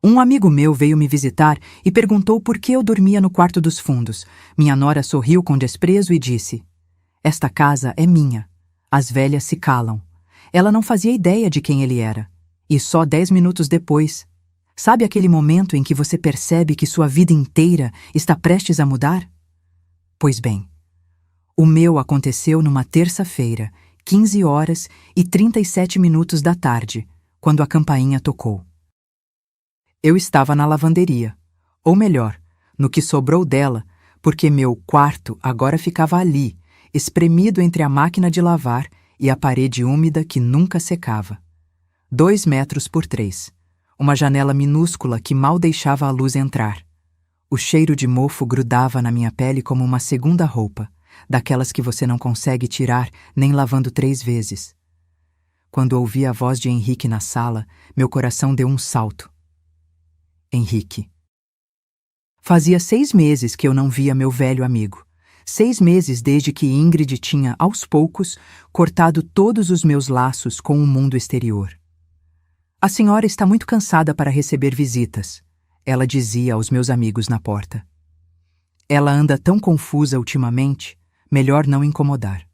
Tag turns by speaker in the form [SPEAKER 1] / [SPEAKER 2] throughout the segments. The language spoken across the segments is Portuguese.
[SPEAKER 1] Um amigo meu veio me visitar e perguntou por que eu dormia no quarto dos fundos. Minha nora sorriu com desprezo e disse: "Esta casa é minha. As velhas se calam." Ela não fazia ideia de quem ele era. E só 10 minutos depois... Sabe aquele momento em que você percebe que sua vida inteira está prestes a mudar? Pois bem, o meu aconteceu numa terça-feira, 15h37 da tarde, quando a campainha tocou. Eu estava na lavanderia, ou melhor, no que sobrou dela, porque meu quarto agora ficava ali, espremido entre a máquina de lavar e a parede úmida que nunca secava. 2 metros por 3. Uma janela minúscula que mal deixava a luz entrar. O cheiro de mofo grudava na minha pele como uma segunda roupa, daquelas que você não consegue tirar nem lavando 3 vezes. Quando ouvi a voz de Henrique na sala, meu coração deu um salto. Henrique. Fazia 6 meses que eu não via meu velho amigo. 6 meses desde que Ingrid tinha, aos poucos, cortado todos os meus laços com o mundo exterior. "A senhora está muito cansada para receber visitas", ela dizia aos meus amigos na porta. "Ela anda tão confusa ultimamente, melhor não incomodar.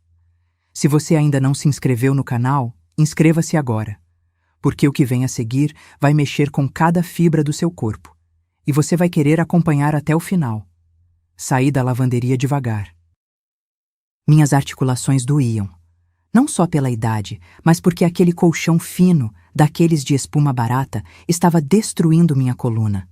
[SPEAKER 1] Se você ainda não se inscreveu no canal, inscreva-se agora, porque o que vem a seguir vai mexer com cada fibra do seu corpo, e você vai querer acompanhar até o final." Saí da lavanderia devagar. Minhas articulações doíam, não só pela idade, mas porque aquele colchão fino, daqueles de espuma barata, estava destruindo minha coluna.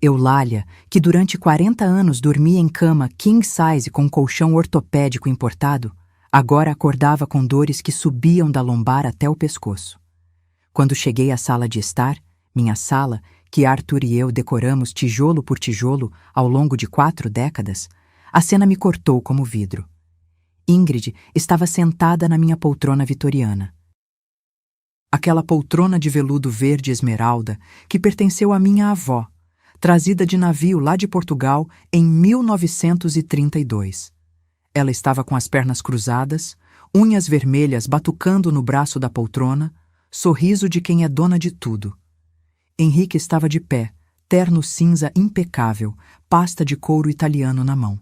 [SPEAKER 1] Eulália, que durante 40 anos dormia em cama king size com colchão ortopédico importado, agora acordava com dores que subiam da lombar até o pescoço. Quando cheguei à sala de estar, minha sala, que Arthur e eu decoramos tijolo por tijolo ao longo de 4 décadas, a cena me cortou como vidro. Ingrid estava sentada na minha poltrona vitoriana. Aquela poltrona de veludo verde esmeralda que pertenceu à minha avó, trazida de navio lá de Portugal em 1932. Ela estava com as pernas cruzadas, unhas vermelhas batucando no braço da poltrona, sorriso de quem é dona de tudo. Henrique estava de pé, terno cinza impecável, pasta de couro italiano na mão.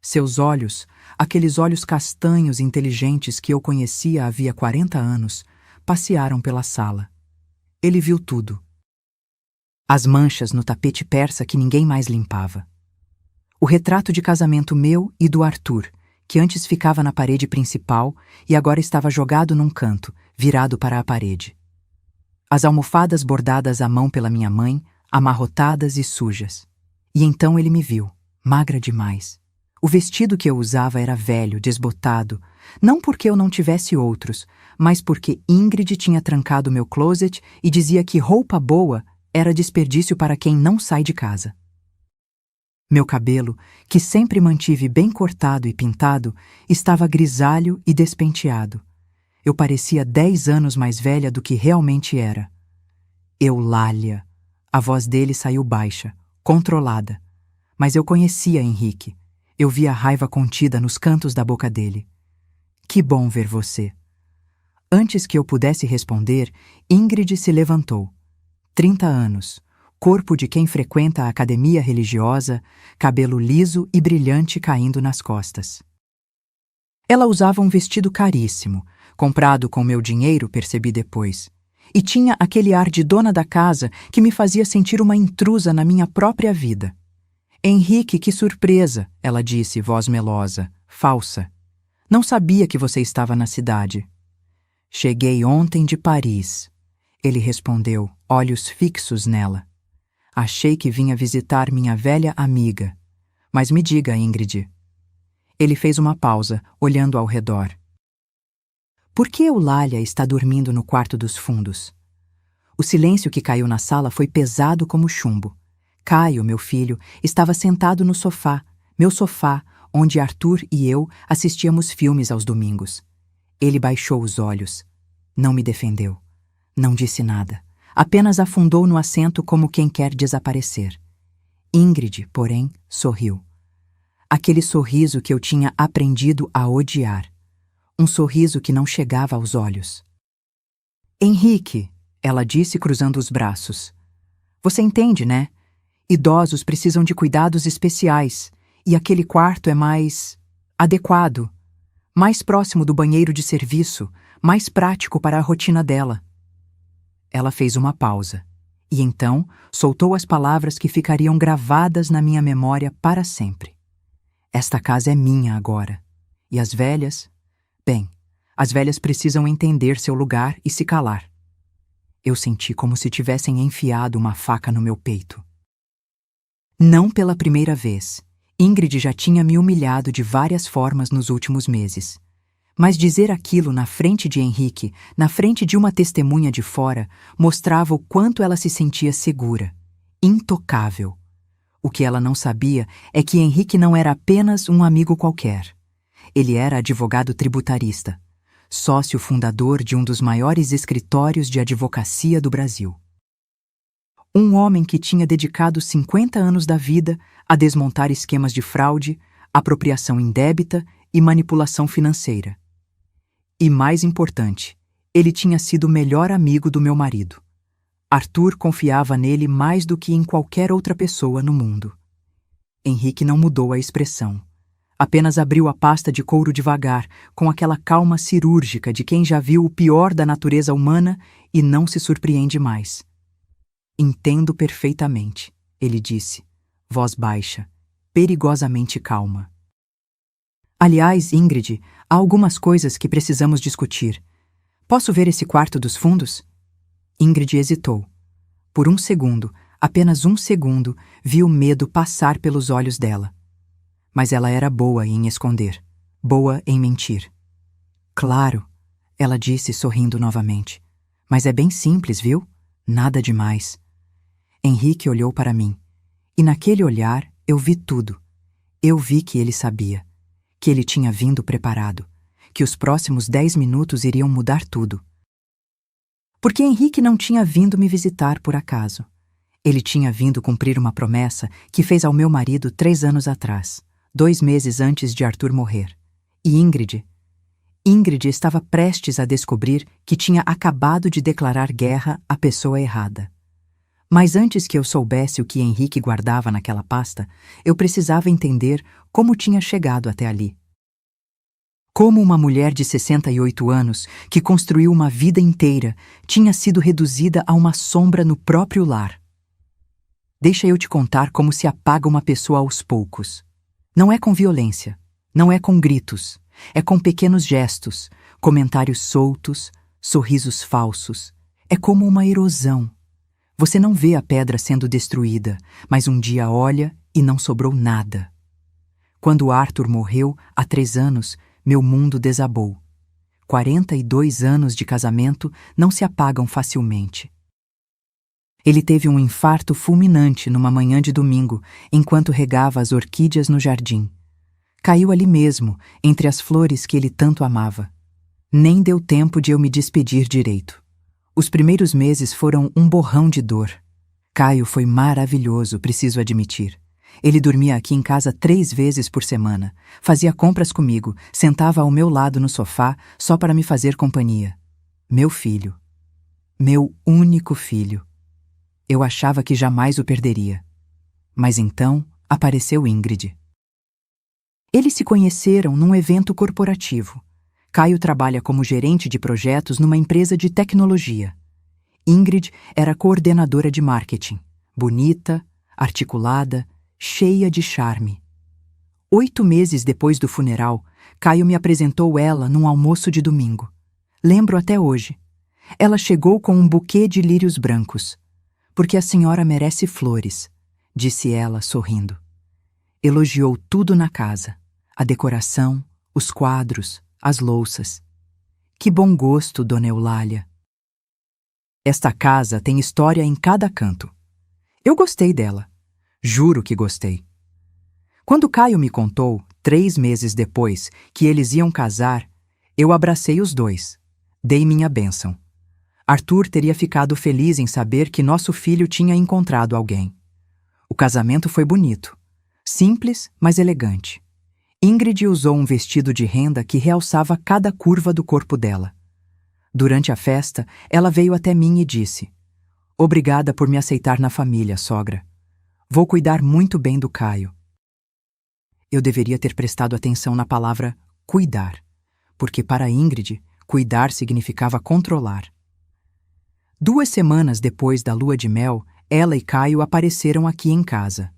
[SPEAKER 1] Seus olhos, aqueles olhos castanhos inteligentes que eu conhecia havia 40 anos, passearam pela sala. Ele viu tudo. As manchas no tapete persa que ninguém mais limpava. O retrato de casamento meu e do Arthur, que antes ficava na parede principal e agora estava jogado num canto, virado para a parede. As almofadas bordadas à mão pela minha mãe, amarrotadas e sujas. E então ele me viu, magra demais. O vestido que eu usava era velho, desbotado, não porque eu não tivesse outros, mas porque Ingrid tinha trancado meu closet e dizia que roupa boa era desperdício para quem não sai de casa. Meu cabelo, que sempre mantive bem cortado e pintado, estava grisalho e despenteado. Eu parecia 10 anos mais velha do que realmente era. Eulália. A voz dele saiu baixa, controlada. Mas eu conhecia Henrique. Eu via a raiva contida nos cantos da boca dele. "Que bom ver você." Antes que eu pudesse responder, Ingrid se levantou. 30 anos, corpo de quem frequenta a academia religiosa, cabelo liso e brilhante caindo nas costas. Ela usava um vestido caríssimo, comprado com meu dinheiro, percebi depois, e tinha aquele ar de dona da casa que me fazia sentir uma intrusa na minha própria vida. "Henrique, que surpresa!" ela disse, voz melosa, falsa. "Não sabia que você estava na cidade." "Cheguei ontem de Paris," ele respondeu, olhos fixos nela. "Achei que vinha visitar minha velha amiga. Mas me diga, Ingrid." Ele fez uma pausa, olhando ao redor. "Por que Eulália está dormindo no quarto dos fundos?" O silêncio que caiu na sala foi pesado como chumbo. Caio, meu filho, estava sentado no sofá, meu sofá, onde Arthur e eu assistíamos filmes aos domingos. Ele baixou os olhos. Não me defendeu. Não disse nada. Apenas afundou no assento como quem quer desaparecer. Ingrid, porém, sorriu. Aquele sorriso que eu tinha aprendido a odiar. Um sorriso que não chegava aos olhos. "Henrique", ela disse cruzando os braços. Você entende, né? Idosos precisam de cuidados especiais, e aquele quarto é mais adequado, mais próximo do banheiro de serviço, mais prático para a rotina dela. Ela fez uma pausa, e então soltou as palavras que ficariam gravadas na minha memória para sempre. Esta casa é minha agora. E as velhas? Bem, as velhas precisam entender seu lugar e se calar. Eu senti como se tivessem enfiado uma faca no meu peito. Não pela primeira vez. Ingrid já tinha me humilhado de várias formas nos últimos meses. Mas dizer aquilo na frente de Henrique, na frente de uma testemunha de fora, mostrava o quanto ela se sentia segura, intocável. O que ela não sabia é que Henrique não era apenas um amigo qualquer. Ele era advogado tributarista, sócio fundador de um dos maiores escritórios de advocacia do Brasil. Um homem que tinha dedicado 50 anos da vida a desmontar esquemas de fraude, apropriação indébita e manipulação financeira. E mais importante, ele tinha sido o melhor amigo do meu marido. Arthur confiava nele mais do que em qualquer outra pessoa no mundo. Henrique não mudou a expressão. Apenas abriu a pasta de couro devagar, com aquela calma cirúrgica de quem já viu o pior da natureza humana e não se surpreende mais. Entendo perfeitamente, ele disse, voz baixa, perigosamente calma. Aliás, Ingrid, há algumas coisas que precisamos discutir. Posso ver esse quarto dos fundos? Ingrid hesitou. Por um segundo, apenas um segundo, vi o medo passar pelos olhos dela. Mas ela era boa em esconder, boa em mentir. Claro, ela disse sorrindo novamente. Mas é bem simples, viu? Nada demais. Henrique olhou para mim, e naquele olhar eu vi tudo. Eu vi que ele sabia, que ele tinha vindo preparado, que os próximos 10 minutos iriam mudar tudo. Porque Henrique não tinha vindo me visitar por acaso. Ele tinha vindo cumprir uma promessa que fez ao meu marido 3 anos atrás, 2 meses antes de Arthur morrer. E Ingrid estava prestes a descobrir que tinha acabado de declarar guerra à pessoa errada. Mas antes que eu soubesse o que Henrique guardava naquela pasta, eu precisava entender como tinha chegado até ali. Como uma mulher de 68 anos, que construiu uma vida inteira, tinha sido reduzida a uma sombra no próprio lar. Deixa eu te contar como se apaga uma pessoa aos poucos. Não é com violência, não é com gritos, é com pequenos gestos, comentários soltos, sorrisos falsos. É como uma erosão. Você não vê a pedra sendo destruída, mas um dia olha e não sobrou nada. Quando Arthur morreu, há 3 anos, meu mundo desabou. 42 anos de casamento não se apagam facilmente. Ele teve um infarto fulminante numa manhã de domingo, enquanto regava as orquídeas no jardim. Caiu ali mesmo, entre as flores que ele tanto amava. Nem deu tempo de eu me despedir direito. Os primeiros meses foram um borrão de dor. Caio foi maravilhoso, preciso admitir. Ele dormia aqui em casa 3 vezes por semana, fazia compras comigo, sentava ao meu lado no sofá só para me fazer companhia. Meu filho. Meu único filho. Eu achava que jamais o perderia. Mas então apareceu Ingrid. Eles se conheceram num evento corporativo. Caio trabalha como gerente de projetos numa empresa de tecnologia. Ingrid era coordenadora de marketing, bonita, articulada, cheia de charme. 8 meses depois do funeral, Caio me apresentou ela num almoço de domingo. Lembro até hoje. Ela chegou com um buquê de lírios brancos. Porque a senhora merece flores, disse ela, sorrindo. Elogiou tudo na casa, a decoração, os quadros, as louças. Que bom gosto, dona Eulália. Esta casa tem história em cada canto. Eu gostei dela. Juro que gostei. Quando Caio me contou, 3 meses depois, que eles iam casar, eu abracei os dois. Dei minha bênção. Arthur teria ficado feliz em saber que nosso filho tinha encontrado alguém. O casamento foi bonito. Simples, mas elegante. Ingrid usou um vestido de renda que realçava cada curva do corpo dela. Durante a festa, ela veio até mim e disse: Obrigada por me aceitar na família, sogra. Vou cuidar muito bem do Caio. Eu deveria ter prestado atenção na palavra cuidar, porque para Ingrid, cuidar significava controlar. 2 semanas depois da lua de mel, ela e Caio apareceram aqui em casa.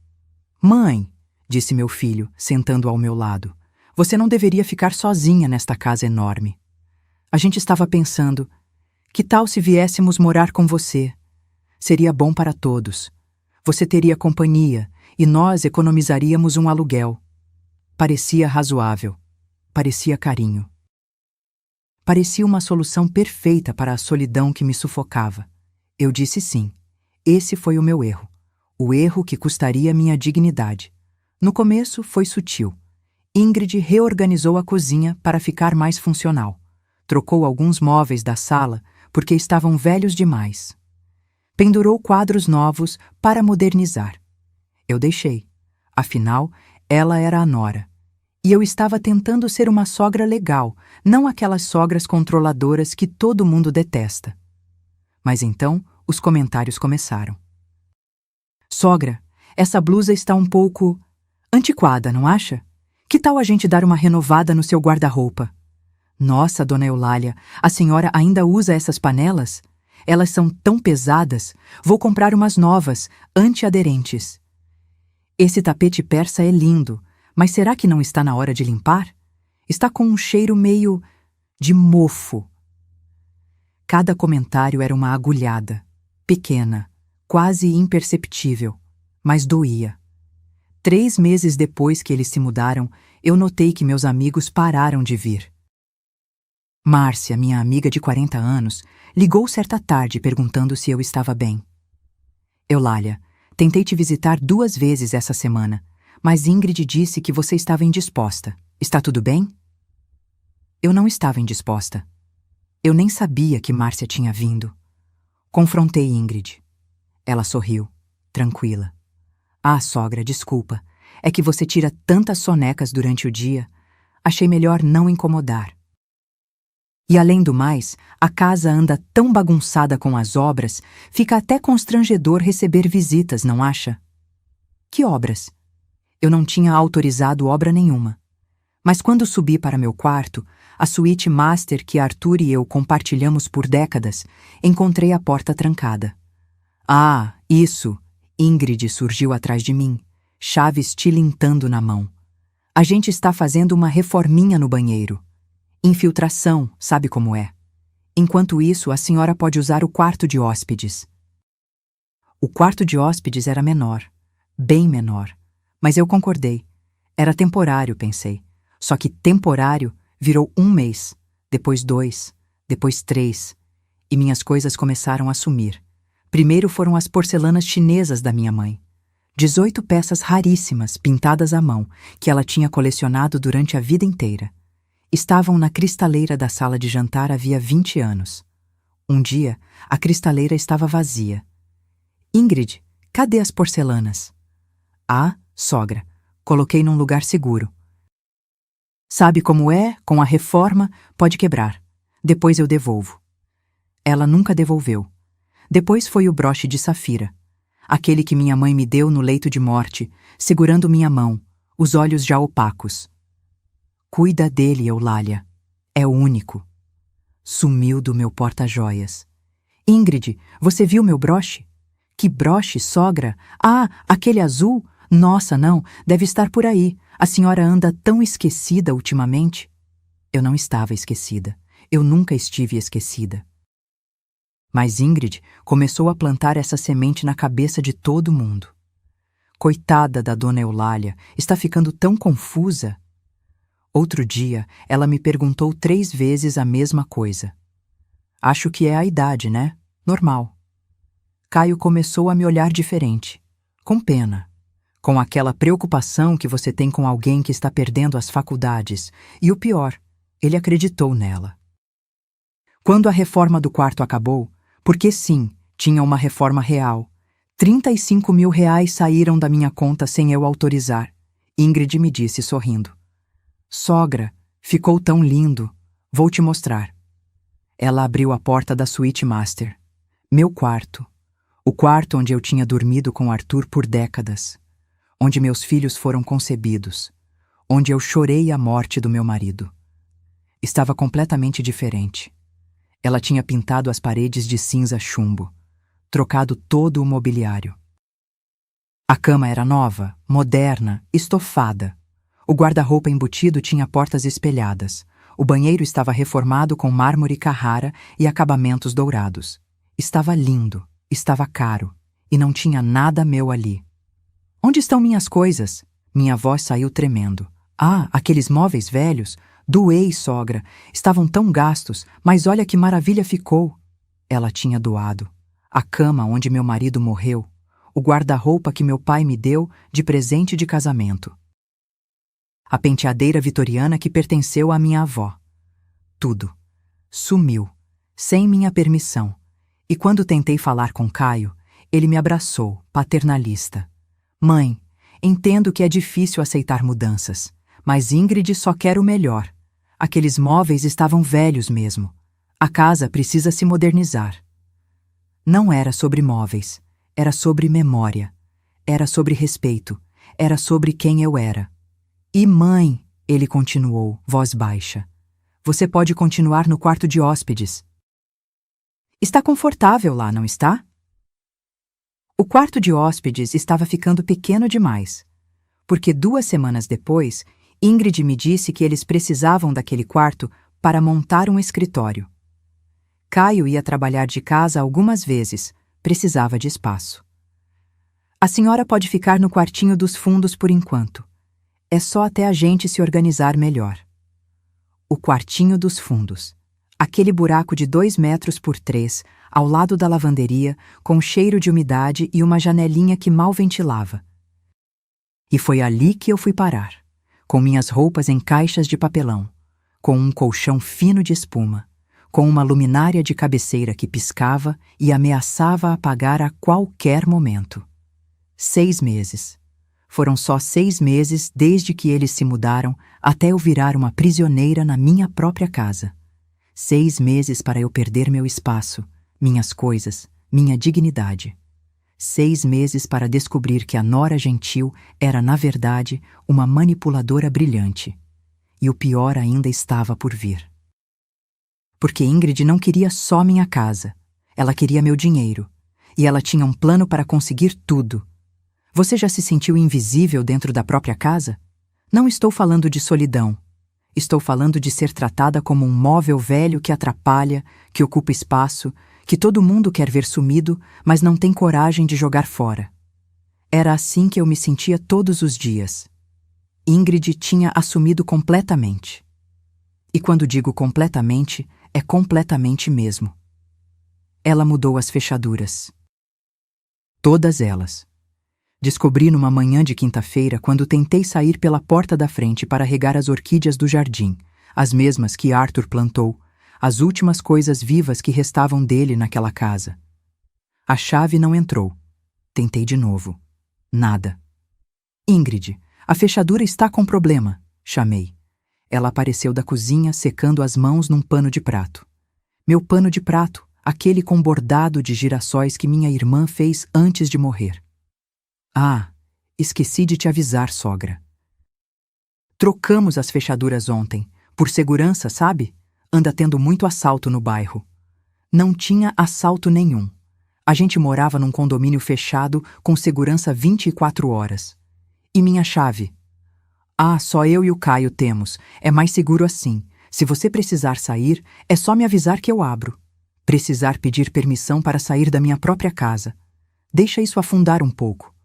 [SPEAKER 1] Mãe, disse meu filho, sentando ao meu lado, você não deveria ficar sozinha nesta casa enorme. A gente estava pensando, que tal se viéssemos morar com você? Seria bom para todos. Você teria companhia e nós economizaríamos um aluguel. Parecia razoável. Parecia carinho. Parecia uma solução perfeita para a solidão que me sufocava. Eu disse sim. Esse foi o meu erro. O erro que custaria minha dignidade. No começo foi sutil. Ingrid reorganizou a cozinha para ficar mais funcional. Trocou alguns móveis da sala porque estavam velhos demais. Pendurou quadros novos para modernizar. Eu deixei. Afinal, ela era a nora. E eu estava tentando ser uma sogra legal, não aquelas sogras controladoras que todo mundo detesta. Mas então, os comentários começaram. Sogra, essa blusa está um pouco antiquada, não acha? Que tal a gente dar uma renovada no seu guarda-roupa? Nossa, dona Eulália, a senhora ainda usa essas panelas? Elas são tão pesadas. Vou comprar umas novas, antiaderentes. Esse tapete persa é lindo, mas será que não está na hora de limpar? Está com um cheiro meio de mofo. Cada comentário era uma agulhada, pequena, quase imperceptível, mas doía. 3 meses depois que eles se mudaram, eu notei que meus amigos pararam de vir. Márcia, minha amiga de 40 anos, ligou certa tarde perguntando se eu estava bem. Eulália, tentei te visitar 2 vezes essa semana, mas Ingrid disse que você estava indisposta. Está tudo bem? Eu não estava indisposta. Eu nem sabia que Márcia tinha vindo. Confrontei Ingrid. Ela sorriu, tranquila. Ah, sogra, desculpa. É que você tira tantas sonecas durante o dia. Achei melhor não incomodar. E além do mais, a casa anda tão bagunçada com as obras, fica até constrangedor receber visitas, não acha? Que obras? Eu não tinha autorizado obra nenhuma. Mas quando subi para meu quarto, a suíte master que Arthur e eu compartilhamos por décadas, encontrei a porta trancada. Ah, isso! Ingrid surgiu atrás de mim, chaves tilintando na mão. A gente está fazendo uma reforminha no banheiro. Infiltração, sabe como é. Enquanto isso, a senhora pode usar o quarto de hóspedes. O quarto de hóspedes era menor, bem menor, mas eu concordei. Era temporário, pensei. Só que temporário virou 1 mês, depois 2, depois 3, e minhas coisas começaram a sumir. Primeiro foram as porcelanas chinesas da minha mãe. 18 peças raríssimas, pintadas à mão, que ela tinha colecionado durante a vida inteira. Estavam na cristaleira da sala de jantar havia 20 anos. Um dia, a cristaleira estava vazia. Ingrid, cadê as porcelanas? Ah, sogra, coloquei num lugar seguro. Sabe como é? Com a reforma, pode quebrar. Depois eu devolvo. Ela nunca devolveu. Depois foi o broche de safira. Aquele que minha mãe me deu no leito de morte, segurando minha mão, os olhos já opacos. Cuida dele, Eulália. É o único. Sumiu do meu porta-joias. Ingrid, você viu meu broche? Que broche, sogra? Ah, aquele azul? Nossa, não, deve estar por aí. A senhora anda tão esquecida ultimamente. Eu não estava esquecida. Eu nunca estive esquecida. Mas Ingrid começou a plantar essa semente na cabeça de todo mundo. Coitada da dona Eulália, está ficando tão confusa. Outro dia, ela me perguntou 3 vezes a mesma coisa. Acho que é a idade, né? Normal. Caio começou a me olhar diferente, com pena, com aquela preocupação que você tem com alguém que está perdendo as faculdades, e o pior, ele acreditou nela. Quando a reforma do quarto acabou, porque sim, tinha uma reforma real, 35 mil reais saíram da minha conta sem eu autorizar. Ingrid me disse sorrindo. Sogra, ficou tão lindo. Vou te mostrar. Ela abriu a porta da suíte master. Meu quarto. O quarto onde eu tinha dormido com Arthur por décadas, onde meus filhos foram concebidos, onde eu chorei a morte do meu marido. Estava completamente diferente. Ela tinha pintado as paredes de cinza chumbo, trocado todo o mobiliário. A cama era nova, moderna, estofada. O guarda-roupa embutido tinha portas espelhadas. O banheiro estava reformado com mármore Carrara e acabamentos dourados. Estava lindo, estava caro, e não tinha nada meu ali. Onde estão minhas coisas? Minha voz saiu tremendo. Ah, aqueles móveis velhos? Doei, sogra. Estavam tão gastos, mas olha que maravilha ficou. Ela tinha doado. A cama onde meu marido morreu. O guarda-roupa que meu pai me deu de presente de casamento. A penteadeira vitoriana que pertenceu à minha avó. Tudo. Sumiu, sem minha permissão. E quando tentei falar com Caio, ele me abraçou, paternalista. Mãe, entendo que é difícil aceitar mudanças, mas Ingrid só quer o melhor. Aqueles móveis estavam velhos mesmo. A casa precisa se modernizar. Não era sobre móveis, era sobre memória. Era sobre respeito, era sobre quem eu era. E mãe, ele continuou, voz baixa, você pode continuar no quarto de hóspedes. Está confortável lá, não está? O quarto de hóspedes estava ficando pequeno demais, porque 2 semanas depois, Ingrid me disse que eles precisavam daquele quarto para montar um escritório. Caio ia trabalhar de casa algumas vezes, precisava de espaço. A senhora pode ficar no quartinho dos fundos por enquanto. É só até a gente se organizar melhor. O quartinho dos fundos. Aquele buraco de 2 metros por 3, ao lado da lavanderia, com cheiro de umidade e uma janelinha que mal ventilava. E foi ali que eu fui parar, com minhas roupas em caixas de papelão, com um colchão fino de espuma, com uma luminária de cabeceira que piscava e ameaçava apagar a qualquer momento. 6 meses. Foram só 6 meses desde que eles se mudaram até eu virar uma prisioneira na minha própria casa. 6 meses para eu perder meu espaço, minhas coisas, minha dignidade. 6 meses para descobrir que a nora gentil era, na verdade, uma manipuladora brilhante. E o pior ainda estava por vir. Porque Ingrid não queria só minha casa. Ela queria meu dinheiro. E ela tinha um plano para conseguir tudo. Você já se sentiu invisível dentro da própria casa? Não estou falando de solidão. Estou falando de ser tratada como um móvel velho que atrapalha, que ocupa espaço, que todo mundo quer ver sumido, mas não tem coragem de jogar fora. Era assim que eu me sentia todos os dias. Ingrid tinha assumido completamente. E quando digo completamente, é completamente mesmo. Ela mudou as fechaduras. Todas elas. Descobri numa manhã de quinta-feira quando tentei sair pela porta da frente para regar as orquídeas do jardim, as mesmas que Arthur plantou, as últimas coisas vivas que restavam dele naquela casa. A chave não entrou. Tentei de novo. Nada. Ingrid, a fechadura está com problema, chamei. Ela apareceu da cozinha secando as mãos num pano de prato. Meu pano de prato, aquele com bordado de girassóis que minha irmã fez antes de morrer. Ah, esqueci de te avisar, sogra. Trocamos as fechaduras ontem, por segurança, sabe? Anda tendo muito assalto no bairro. Não tinha assalto nenhum. A gente morava num condomínio fechado com segurança 24 horas. E minha chave? Ah, só eu e o Caio temos. É mais seguro assim. Se você precisar sair, é só me avisar que eu abro. Precisar pedir permissão para sair da minha própria casa. Deixa isso afundar um pouco.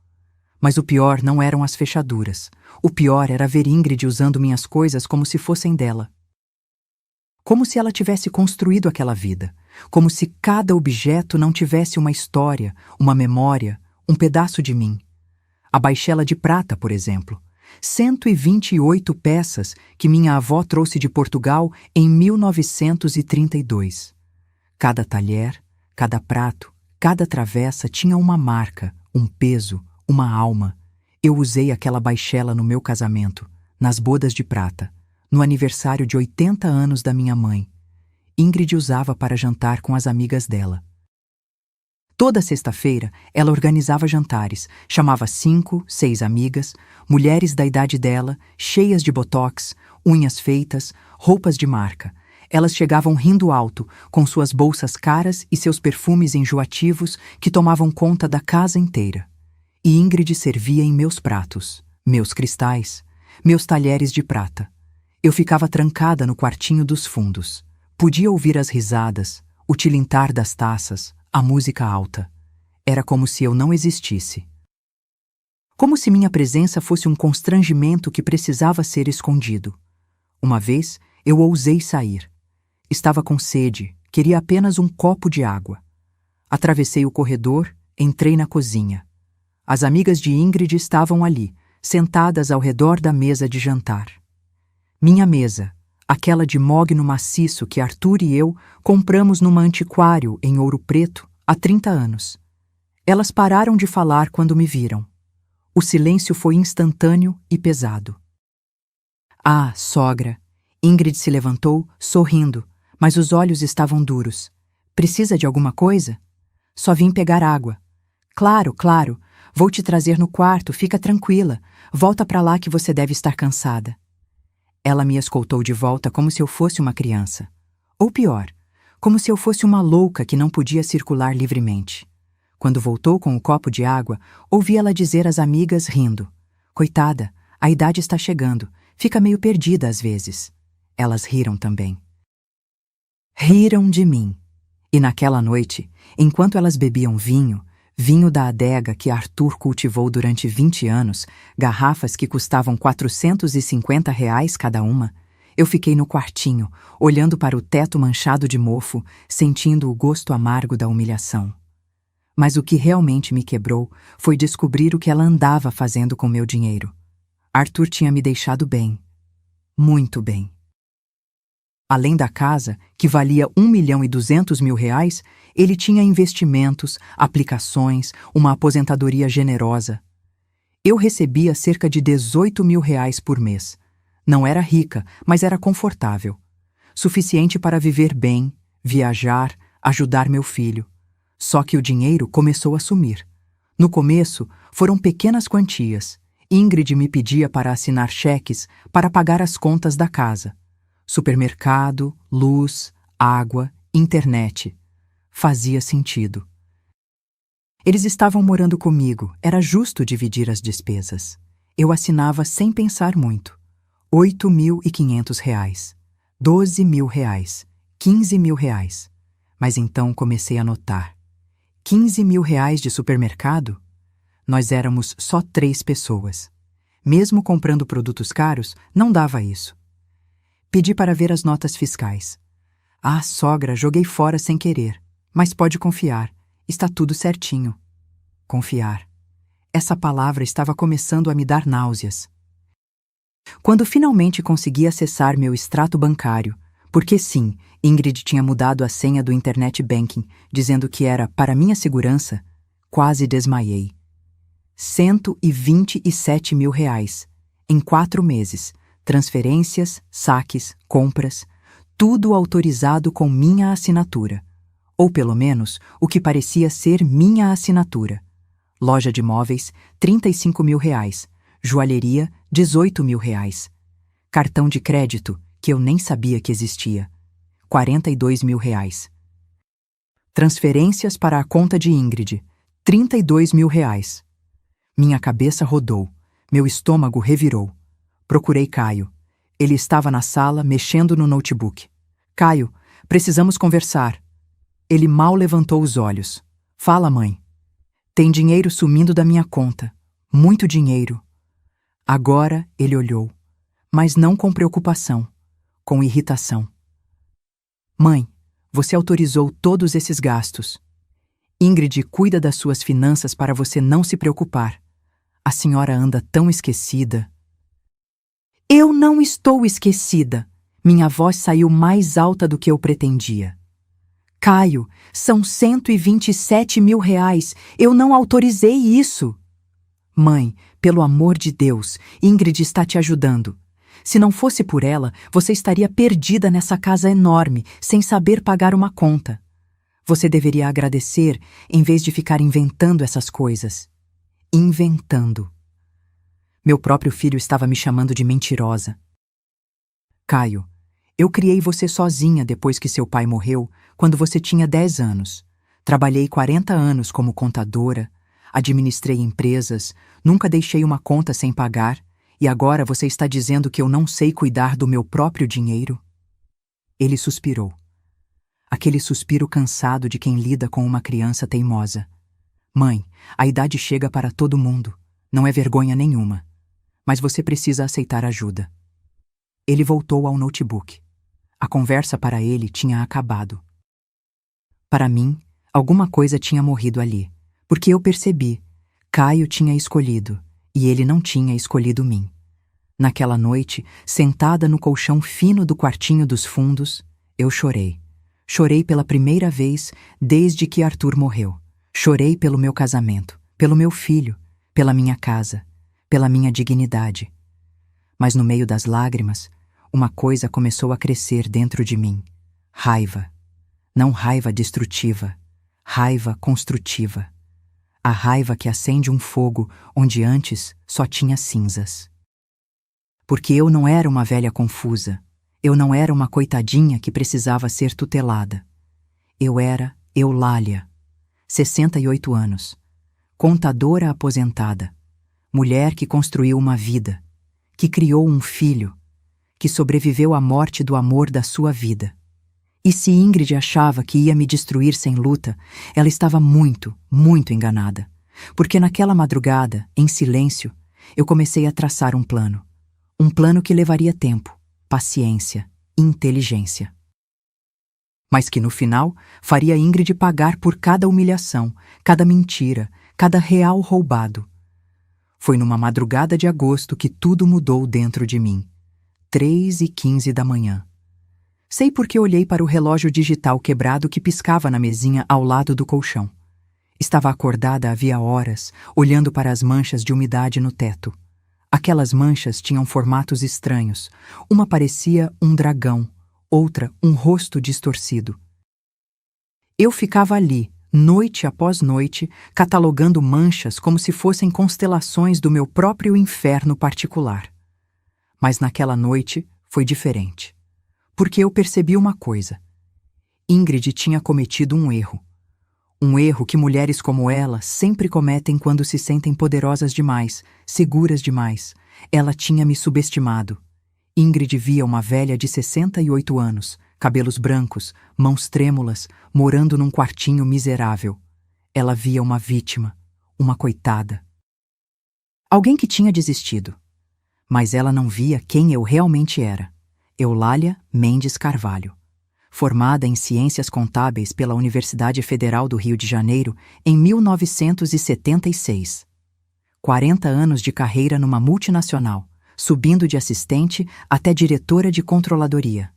[SPEAKER 1] Mas o pior não eram as fechaduras. O pior era ver Ingrid usando minhas coisas como se fossem dela. Como se ela tivesse construído aquela vida. Como se cada objeto não tivesse uma história, uma memória, um pedaço de mim. A baixela de prata, por exemplo. 128 peças que minha avó trouxe de Portugal em 1932. Cada talher, cada prato, cada travessa tinha uma marca, um peso, uma alma. Eu usei aquela baixela no meu casamento, nas bodas de prata, no aniversário de 80 anos da minha mãe. Ingrid usava para jantar com as amigas dela. Toda sexta-feira, ela organizava jantares, chamava 5, 6 amigas, mulheres da idade dela, cheias de botox, unhas feitas, roupas de marca. Elas chegavam rindo alto, com suas bolsas caras e seus perfumes enjoativos que tomavam conta da casa inteira. E Ingrid servia em meus pratos, meus cristais, meus talheres de prata. Eu ficava trancada no quartinho dos fundos. Podia ouvir as risadas, o tilintar das taças, a música alta. Era como se eu não existisse. Como se minha presença fosse um constrangimento que precisava ser escondido. Uma vez, eu ousei sair. Estava com sede, queria apenas um copo de água. Atravessei o corredor, entrei na cozinha. As amigas de Ingrid estavam ali, sentadas ao redor da mesa de jantar. Minha mesa, aquela de mogno maciço que Arthur e eu compramos numa antiquário em Ouro Preto há 30 anos. Elas pararam de falar quando me viram. O silêncio foi instantâneo e pesado. Ah, sogra! Ingrid se levantou, sorrindo, mas os olhos estavam duros. Precisa de alguma coisa? Só vim pegar água. Claro, claro. Vou te trazer no quarto, fica tranquila. Volta pra lá que você deve estar cansada. Ela me escoltou de volta como se eu fosse uma criança. Ou pior, como se eu fosse uma louca que não podia circular livremente. Quando voltou com o copo de água, ouvi ela dizer às amigas rindo: "Coitada, a idade está chegando, fica meio perdida às vezes." Elas riram também. Riram de mim. E naquela noite, enquanto elas bebiam vinho da adega que Arthur cultivou durante 20 anos, garrafas que custavam R$ 450 cada uma, eu fiquei no quartinho, olhando para o teto manchado de mofo, sentindo o gosto amargo da humilhação. Mas o que realmente me quebrou foi descobrir o que ela andava fazendo com meu dinheiro. Arthur tinha me deixado bem. Muito bem. Além da casa, que valia R$ 1.200.000, ele tinha investimentos, aplicações, uma aposentadoria generosa. Eu recebia cerca de R$ 18.000 por mês. Não era rica, mas era confortável. Suficiente para viver bem, viajar, ajudar meu filho. Só que o dinheiro começou a sumir. No começo, foram pequenas quantias. Ingrid me pedia para assinar cheques para pagar as contas da casa. Supermercado, luz, água, internet. Fazia sentido. Eles estavam morando comigo, era justo dividir as despesas. Eu assinava sem pensar muito. R$ 8.500, R$ 12.000, R$ 15.000. Mas então comecei a notar. R$ 15.000 de supermercado? Nós éramos só 3 pessoas. Mesmo comprando produtos caros, não dava isso. Pedi para ver as notas fiscais. Ah, sogra, joguei fora sem querer. Mas pode confiar, está tudo certinho. Confiar. Essa palavra estava começando a me dar náuseas. Quando finalmente consegui acessar meu extrato bancário, porque sim, Ingrid tinha mudado a senha do internet banking, dizendo que era para minha segurança, quase desmaiei. R$ 127.000, em 4 meses, transferências, saques, compras, tudo autorizado com minha assinatura. Ou pelo menos, o que parecia ser minha assinatura. Loja de móveis, R$ 35.000. Joalheria, R$ 18.000. Cartão de crédito, que eu nem sabia que existia, R$ 42.000. Transferências para a conta de Ingrid, R$ 32.000. Minha cabeça rodou, meu estômago revirou. Procurei Caio. Ele estava na sala, mexendo no notebook. Caio, precisamos conversar. Ele mal levantou os olhos. Fala, mãe. Tem dinheiro sumindo da minha conta. Muito dinheiro. Agora ele olhou, mas não com preocupação, com irritação. Mãe, você autorizou todos esses gastos. Ingrid cuida das suas finanças para você não se preocupar. A senhora anda tão esquecida. Eu não estou esquecida. Minha voz saiu mais alta do que eu pretendia. Caio, são R$ 127.000. Eu não autorizei isso. Mãe, pelo amor de Deus, Ingrid está te ajudando. Se não fosse por ela, você estaria perdida nessa casa enorme, sem saber pagar uma conta. Você deveria agradecer em vez de ficar inventando essas coisas. Inventando. Meu próprio filho estava me chamando de mentirosa. Caio, eu criei você sozinha depois que seu pai morreu, quando você tinha 10 anos. Trabalhei 40 anos como contadora, administrei empresas, nunca deixei uma conta sem pagar, e agora você está dizendo que eu não sei cuidar do meu próprio dinheiro? Ele suspirou. Aquele suspiro cansado de quem lida com uma criança teimosa. Mãe, a idade chega para todo mundo. Não é vergonha nenhuma. Mas você precisa aceitar ajuda. Ele voltou ao notebook. A conversa para ele tinha acabado. Para mim, alguma coisa tinha morrido ali, porque eu percebi. Caio tinha escolhido, e ele não tinha escolhido mim. Naquela noite, sentada no colchão fino do quartinho dos fundos, eu chorei. Chorei pela primeira vez desde que Arthur morreu. Chorei pelo meu casamento, pelo meu filho, pela minha casa, pela minha dignidade. Mas no meio das lágrimas, uma coisa começou a crescer dentro de mim. Raiva. Não raiva destrutiva, raiva construtiva. A raiva que acende um fogo onde antes só tinha cinzas. Porque eu não era uma velha confusa. Eu não era uma coitadinha que precisava ser tutelada. Eu era Eulália, 68 anos, contadora aposentada, mulher que construiu uma vida, que criou um filho, que sobreviveu à morte do amor da sua vida. E se Ingrid achava que ia me destruir sem luta, ela estava muito, muito enganada. Porque naquela madrugada, em silêncio, eu comecei a traçar um plano. Um plano que levaria tempo, paciência, inteligência. Mas que no final faria Ingrid pagar por cada humilhação, cada mentira, cada real roubado. Foi numa madrugada de agosto que tudo mudou dentro de mim. 3h15 da manhã. Sei porque olhei para o relógio digital quebrado que piscava na mesinha ao lado do colchão. Estava acordada havia horas, olhando para as manchas de umidade no teto. Aquelas manchas tinham formatos estranhos. Uma parecia um dragão, outra um rosto distorcido. Eu ficava ali, noite após noite, catalogando manchas como se fossem constelações do meu próprio inferno particular. Mas naquela noite foi diferente. Porque eu percebi uma coisa. Ingrid tinha cometido um erro. Um erro que mulheres como ela sempre cometem quando se sentem poderosas demais, seguras demais. Ela tinha me subestimado. Ingrid via uma velha de 68 anos, cabelos brancos, mãos trêmulas, morando num quartinho miserável. Ela via uma vítima, uma coitada. Alguém que tinha desistido. Mas ela não via quem eu realmente era. Eulália Mendes Carvalho, formada em Ciências Contábeis pela Universidade Federal do Rio de Janeiro em 1976. 40 anos de carreira numa multinacional, subindo de assistente até diretora de controladoria.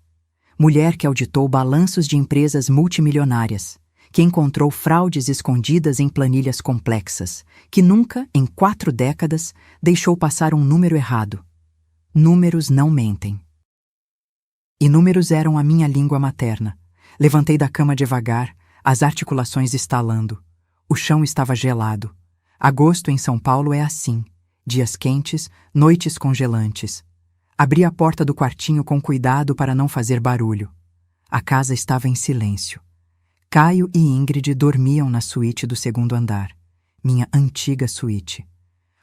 [SPEAKER 1] Mulher que auditou balanços de empresas multimilionárias, que encontrou fraudes escondidas em planilhas complexas, que nunca, em 4 décadas, deixou passar um número errado. Números não mentem. E números eram a minha língua materna. Levantei da cama devagar, as articulações estalando. O chão estava gelado. Agosto em São Paulo é assim. Dias quentes, noites congelantes. Abri a porta do quartinho com cuidado para não fazer barulho. A casa estava em silêncio. Caio e Ingrid dormiam na suíte do 2º andar. Minha antiga suíte.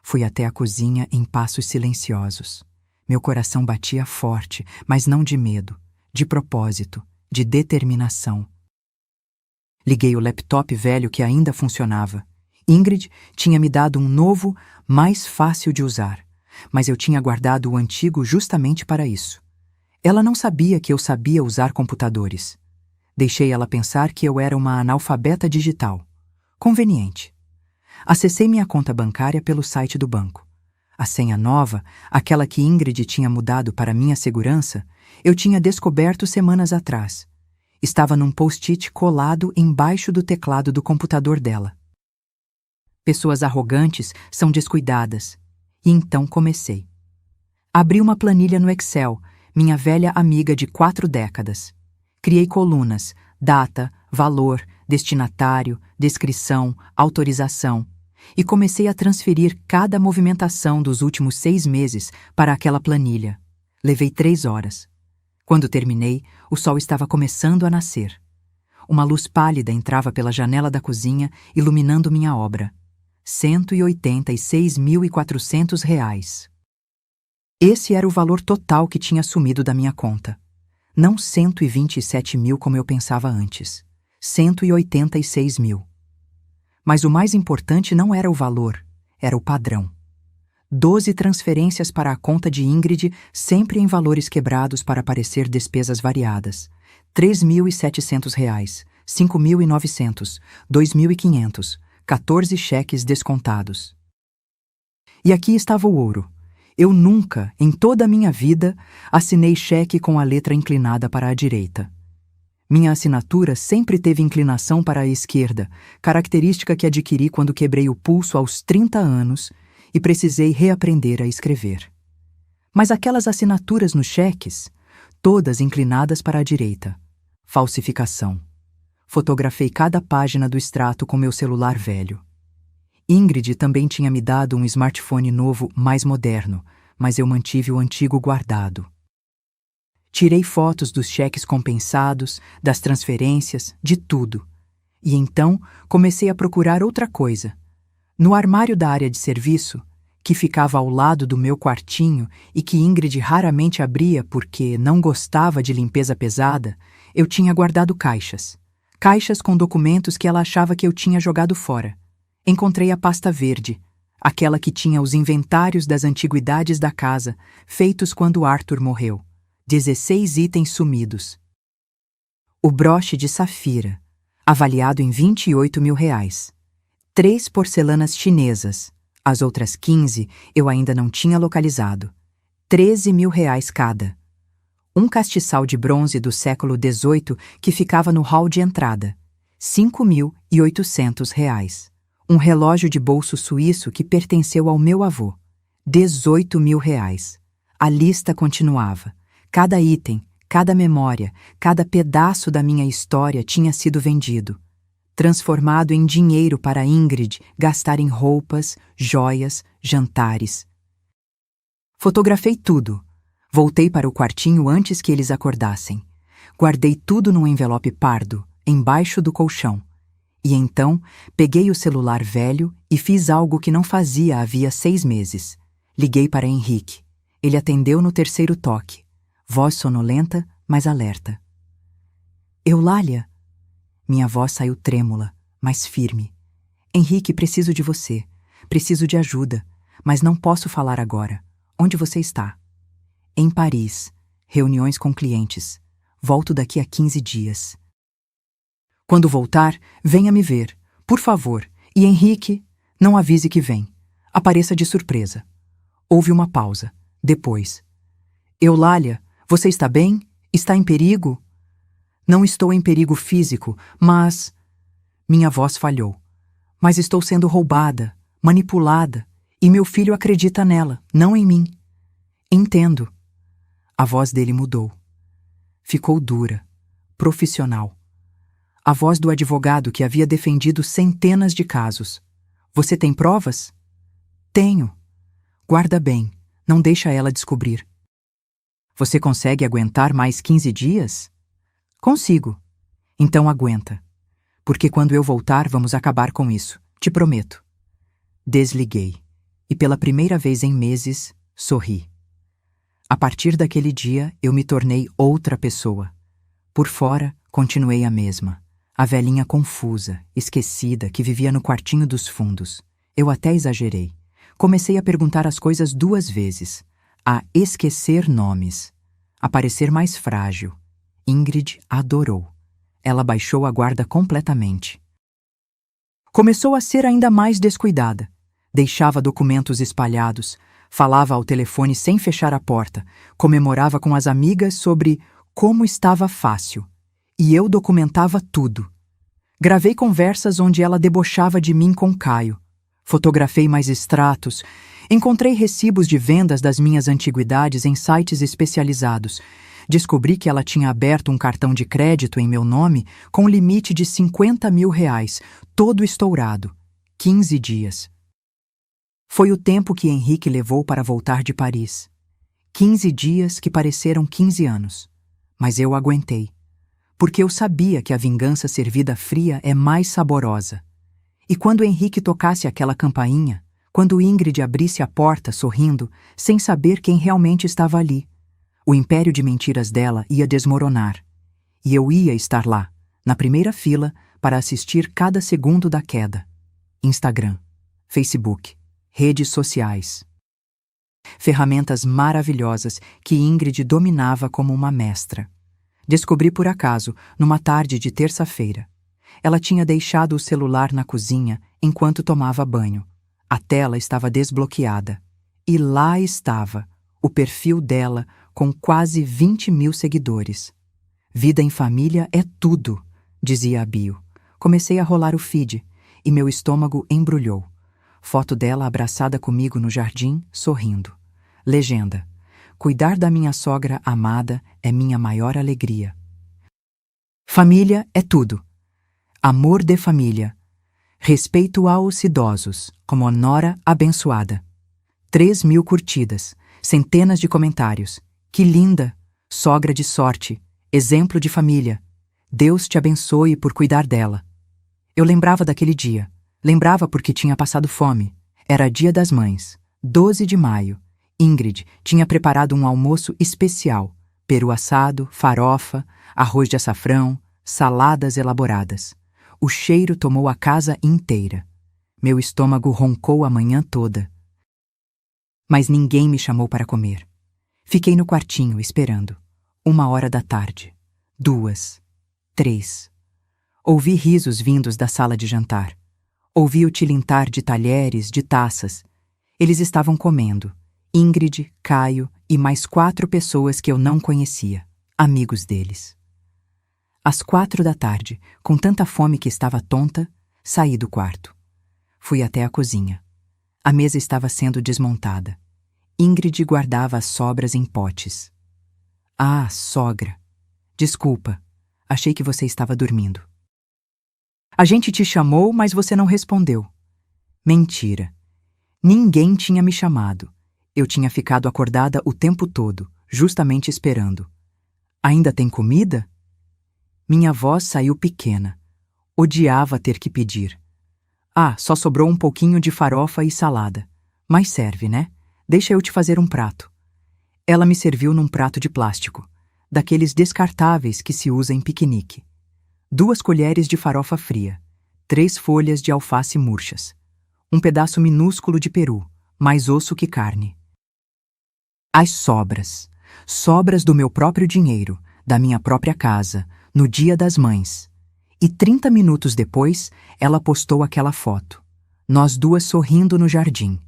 [SPEAKER 1] Fui até a cozinha em passos silenciosos. Meu coração batia forte, mas não de medo, de propósito, de determinação. Liguei o laptop velho que ainda funcionava. Ingrid tinha me dado um novo, mais fácil de usar, mas eu tinha guardado o antigo justamente para isso. Ela não sabia que eu sabia usar computadores. Deixei ela pensar que eu era uma analfabeta digital. Conveniente. Acessei minha conta bancária pelo site do banco. A senha nova, aquela que Ingrid tinha mudado para minha segurança, eu tinha descoberto semanas atrás. Estava num post-it colado embaixo do teclado do computador dela. Pessoas arrogantes são descuidadas. E então comecei. Abri uma planilha no Excel, minha velha amiga de 4 décadas. Criei colunas, data, valor, destinatário, descrição, autorização, e comecei a transferir cada movimentação dos últimos 6 meses para aquela planilha. Levei 3 horas. Quando terminei, o sol estava começando a nascer. Uma luz pálida entrava pela janela da cozinha, iluminando minha obra. R$ 186.400. Esse era o valor total que tinha sumido da minha conta. Não 127 mil como eu pensava antes. 186 mil. Mas o mais importante não era o valor, era o padrão. 12 transferências para a conta de Ingrid, sempre em valores quebrados para parecer despesas variadas. R$ 3.700, 5.900, 2.500, 14 cheques descontados. E aqui estava o ouro. Eu nunca, em toda a minha vida, assinei cheque com a letra inclinada para a direita. Minha assinatura sempre teve inclinação para a esquerda, característica que adquiri quando quebrei o pulso aos 30 anos e precisei reaprender a escrever. Mas aquelas assinaturas nos cheques, todas inclinadas para a direita. Falsificação. Fotografei cada página do extrato com meu celular velho. Ingrid também tinha me dado um smartphone novo, mais moderno, mas eu mantive o antigo guardado. Tirei fotos dos cheques compensados, das transferências, de tudo. E então comecei a procurar outra coisa. No armário da área de serviço, que ficava ao lado do meu quartinho e que Ingrid raramente abria porque não gostava de limpeza pesada, eu tinha guardado caixas. Caixas com documentos que ela achava que eu tinha jogado fora. Encontrei a pasta verde, aquela que tinha os inventários das antiguidades da casa, feitos quando Arthur morreu. 16 itens sumidos. O broche de safira, avaliado em R$ 28 mil. 3 porcelanas chinesas, as outras 15 eu ainda não tinha localizado. R$ 13 mil cada. Um castiçal de bronze do século XVIII que ficava no hall de entrada. R$ 5.800. Um relógio de bolso suíço que pertenceu ao meu avô. R$ 18 mil. A lista continuava. Cada item, cada memória, cada pedaço da minha história tinha sido vendido, transformado em dinheiro para Ingrid gastar em roupas, joias, jantares. Fotografei tudo. Voltei para o quartinho antes que eles acordassem. Guardei tudo num envelope pardo, embaixo do colchão. E então, peguei o celular velho e fiz algo que não fazia havia 6 meses. Liguei para Henrique. Ele atendeu no 3º toque. Voz sonolenta, mas alerta. Eulália. Minha voz saiu trêmula, mas firme. Henrique, preciso de você. Preciso de ajuda, mas não posso falar agora. Onde você está? Em Paris. Reuniões com clientes. Volto daqui a 15 dias. Quando voltar, venha me ver, por favor. E Henrique, não avise que vem. Apareça de surpresa. Houve uma pausa. Depois. Eulália, você está bem? Está em perigo? Não estou em perigo físico, mas... Minha voz falhou. Mas estou sendo roubada, manipulada, e meu filho acredita nela, não em mim. Entendo. A voz dele mudou. Ficou dura, profissional. A voz do advogado que havia defendido centenas de casos. Você tem provas? Tenho. Guarda bem, não deixa ela descobrir. Você consegue aguentar mais 15 dias? Consigo. Então aguenta. Porque quando eu voltar vamos acabar com isso, te prometo. Desliguei. E pela primeira vez em meses, sorri. A partir daquele dia, eu me tornei outra pessoa. Por fora, continuei a mesma. A velhinha confusa, esquecida, que vivia no quartinho dos fundos. Eu até exagerei. Comecei a perguntar as coisas 2 vezes. A esquecer nomes. A parecer mais frágil. Ingrid adorou. Ela baixou a guarda completamente. Começou a ser ainda mais descuidada. Deixava documentos espalhados, falava ao telefone sem fechar a porta, comemorava com as amigas sobre como estava fácil. E eu documentava tudo. Gravei conversas onde ela debochava de mim com Caio. Fotografei mais extratos. Encontrei recibos de vendas das minhas antiguidades em sites especializados. Descobri que ela tinha aberto um cartão de crédito em meu nome com limite de R$ 50.000, todo estourado. 15 dias. Foi o tempo que Henrique levou para voltar de Paris. 15 dias que pareceram 15 anos. Mas eu aguentei. Porque eu sabia que a vingança servida fria é mais saborosa. E quando Henrique tocasse aquela campainha, quando Ingrid abrisse a porta sorrindo, sem saber quem realmente estava ali, o império de mentiras dela ia desmoronar. E eu ia estar lá, na primeira fila, para assistir cada segundo da queda. Instagram, Facebook, redes sociais. Ferramentas maravilhosas que Ingrid dominava como uma mestra. Descobri por acaso, numa tarde de terça-feira. Ela tinha deixado o celular na cozinha enquanto tomava banho. A tela estava desbloqueada. E lá estava, o perfil dela com quase 20.000 seguidores. Vida em família é tudo, dizia a bio. Comecei a rolar o feed e meu estômago embrulhou. Foto dela abraçada comigo no jardim, sorrindo. Legenda: cuidar da minha sogra amada é minha maior alegria. Família é tudo. Amor de família. Respeito aos idosos, como a nora abençoada. 3.000 curtidas, centenas de comentários. Que linda! Sogra de sorte, exemplo de família. Deus te abençoe por cuidar dela. Eu lembrava daquele dia. Lembrava porque tinha passado fome. Era Dia das Mães, 12 de maio. Ingrid tinha preparado um almoço especial. Peru assado, farofa, arroz de açafrão, saladas elaboradas. O cheiro tomou a casa inteira. Meu estômago roncou a manhã toda. Mas ninguém me chamou para comer. Fiquei no quartinho esperando. 1 hora da tarde. 2, 3. Ouvi risos vindos da sala de jantar. Ouvi o tilintar de talheres, de taças. Eles estavam comendo. Ingrid, Caio e mais 4 pessoas que eu não conhecia. Amigos deles. Às 4 da tarde, com tanta fome que estava tonta, saí do quarto. Fui até a cozinha. A mesa estava sendo desmontada. Ingrid guardava as sobras em potes. Ah, sogra. Desculpa. Achei que você estava dormindo. A gente te chamou, mas você não respondeu. Mentira. Ninguém tinha me chamado. Eu tinha ficado acordada o tempo todo, justamente esperando. Ainda tem comida? Minha voz saiu pequena. Odiava ter que pedir. Ah, só sobrou um pouquinho de farofa e salada. Mas serve, né? Deixa eu te fazer um prato. Ela me serviu num prato de plástico, daqueles descartáveis que se usa em piquenique. 2 colheres de farofa fria, 3 folhas de alface murchas, um pedaço minúsculo de peru, mais osso que carne. As sobras. Sobras do meu próprio dinheiro, da minha própria casa, no Dia das Mães. E 30 minutos depois, ela postou aquela foto. Nós 2 sorrindo no jardim.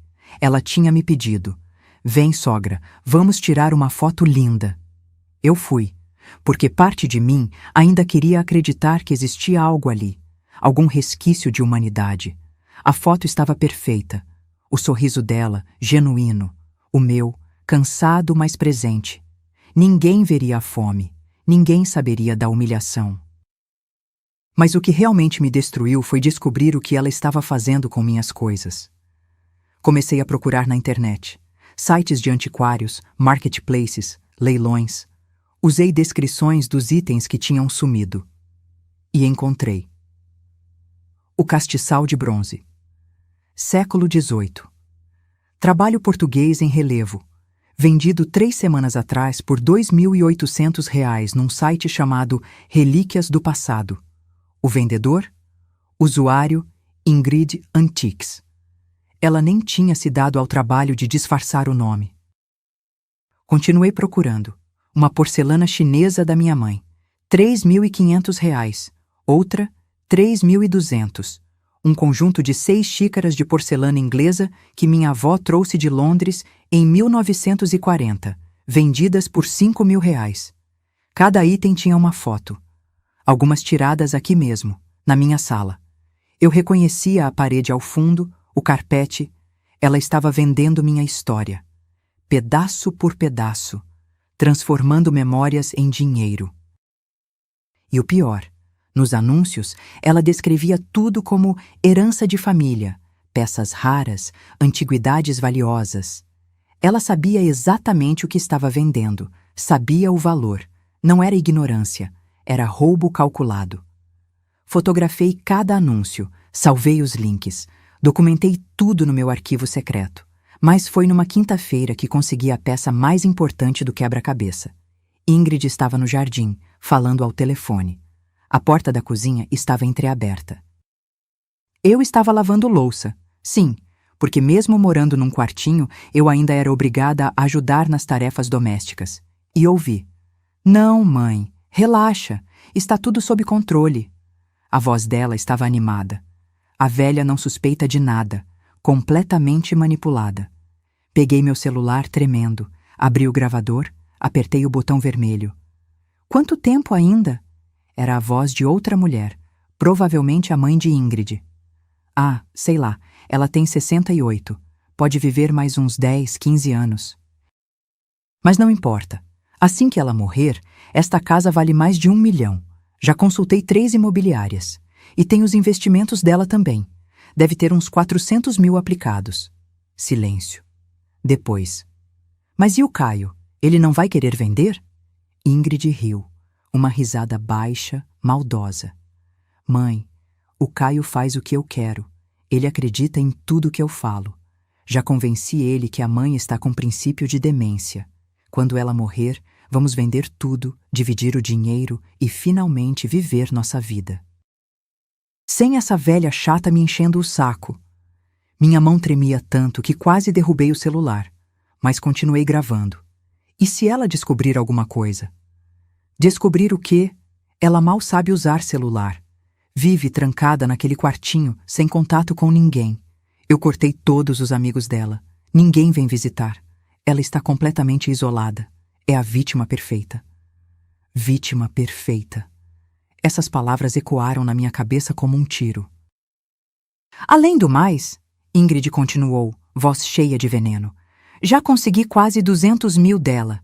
[SPEAKER 1] Ela tinha me pedido: vem, sogra, vamos tirar uma foto linda. Eu fui, porque parte de mim ainda queria acreditar que existia algo ali, algum resquício de humanidade. A foto estava perfeita, o sorriso dela, genuíno, o meu, cansado mas presente. Ninguém veria a fome, ninguém saberia da humilhação. Mas o que realmente me destruiu foi descobrir o que ela estava fazendo com minhas coisas. Comecei a procurar na internet, sites de antiquários, marketplaces, leilões. Usei descrições dos itens que tinham sumido. E encontrei. O castiçal de bronze. Século XVIII. Trabalho português em relevo. Vendido 3 semanas atrás por R$ 2.800 num site chamado Relíquias do Passado. O vendedor? Usuário Ingrid Antiques. Ela nem tinha se dado ao trabalho de disfarçar o nome. Continuei procurando. Uma porcelana chinesa da minha mãe, R$ 3.500. Outra, R$ 3.200. Um conjunto de 6 xícaras de porcelana inglesa que minha avó trouxe de Londres em 1940, vendidas por R$ 5.000. Cada item tinha uma foto. Algumas tiradas aqui mesmo, na minha sala. Eu reconhecia a parede ao fundo, o carpete. Ela estava vendendo minha história. Pedaço por pedaço. transformando memórias em dinheiro. E o pior, nos anúncios, ela descrevia tudo como herança de família, peças raras, antiguidades valiosas. Ela sabia exatamente o que estava vendendo, sabia o valor. Não era ignorância, era roubo calculado. Fotografei cada anúncio, salvei os links, documentei tudo no meu arquivo secreto. Mas foi numa quinta-feira que consegui a peça mais importante do quebra-cabeça. Ingrid estava no jardim, falando ao telefone. A porta da cozinha estava entreaberta. Eu estava lavando louça. Sim, porque mesmo morando num quartinho, eu ainda era obrigada a ajudar nas tarefas domésticas. E ouvi: "Não, mãe, relaxa, está tudo sob controle." A voz dela estava animada. A velha não suspeita de nada, completamente manipulada. Peguei meu celular tremendo, abri o gravador, apertei o botão vermelho. "Quanto tempo ainda?" Era a voz de outra mulher, provavelmente a mãe de Ingrid. "Ah, sei lá, ela tem 68. Pode viver mais uns 10, 15 anos. Mas não importa. Assim que ela morrer, esta casa vale mais de 1 milhão. Já consultei 3 imobiliárias. E tem os investimentos dela também. Deve ter uns 400 mil aplicados." Silêncio. Depois: "Mas e o Caio? Ele não vai querer vender?" Ingrid riu, uma risada baixa, maldosa. "Mãe, o Caio faz o que eu quero. Ele acredita em tudo que eu falo. Já convenci ele que a mãe está com princípio de demência. Quando ela morrer, vamos vender tudo, dividir o dinheiro e finalmente viver nossa vida." Sem essa velha chata me enchendo o saco. Minha mão tremia tanto que quase derrubei o celular, mas continuei gravando. E se ela descobrir alguma coisa? Descobrir o quê? Ela mal sabe usar celular. Vive trancada naquele quartinho, sem contato com ninguém. Eu cortei todos os amigos dela. Ninguém vem visitar. Ela está completamente isolada. É a vítima perfeita. Vítima perfeita. Essas palavras ecoaram na minha cabeça como um tiro. "Além do mais," Ingrid continuou, voz cheia de veneno, "já consegui quase 200 mil dela.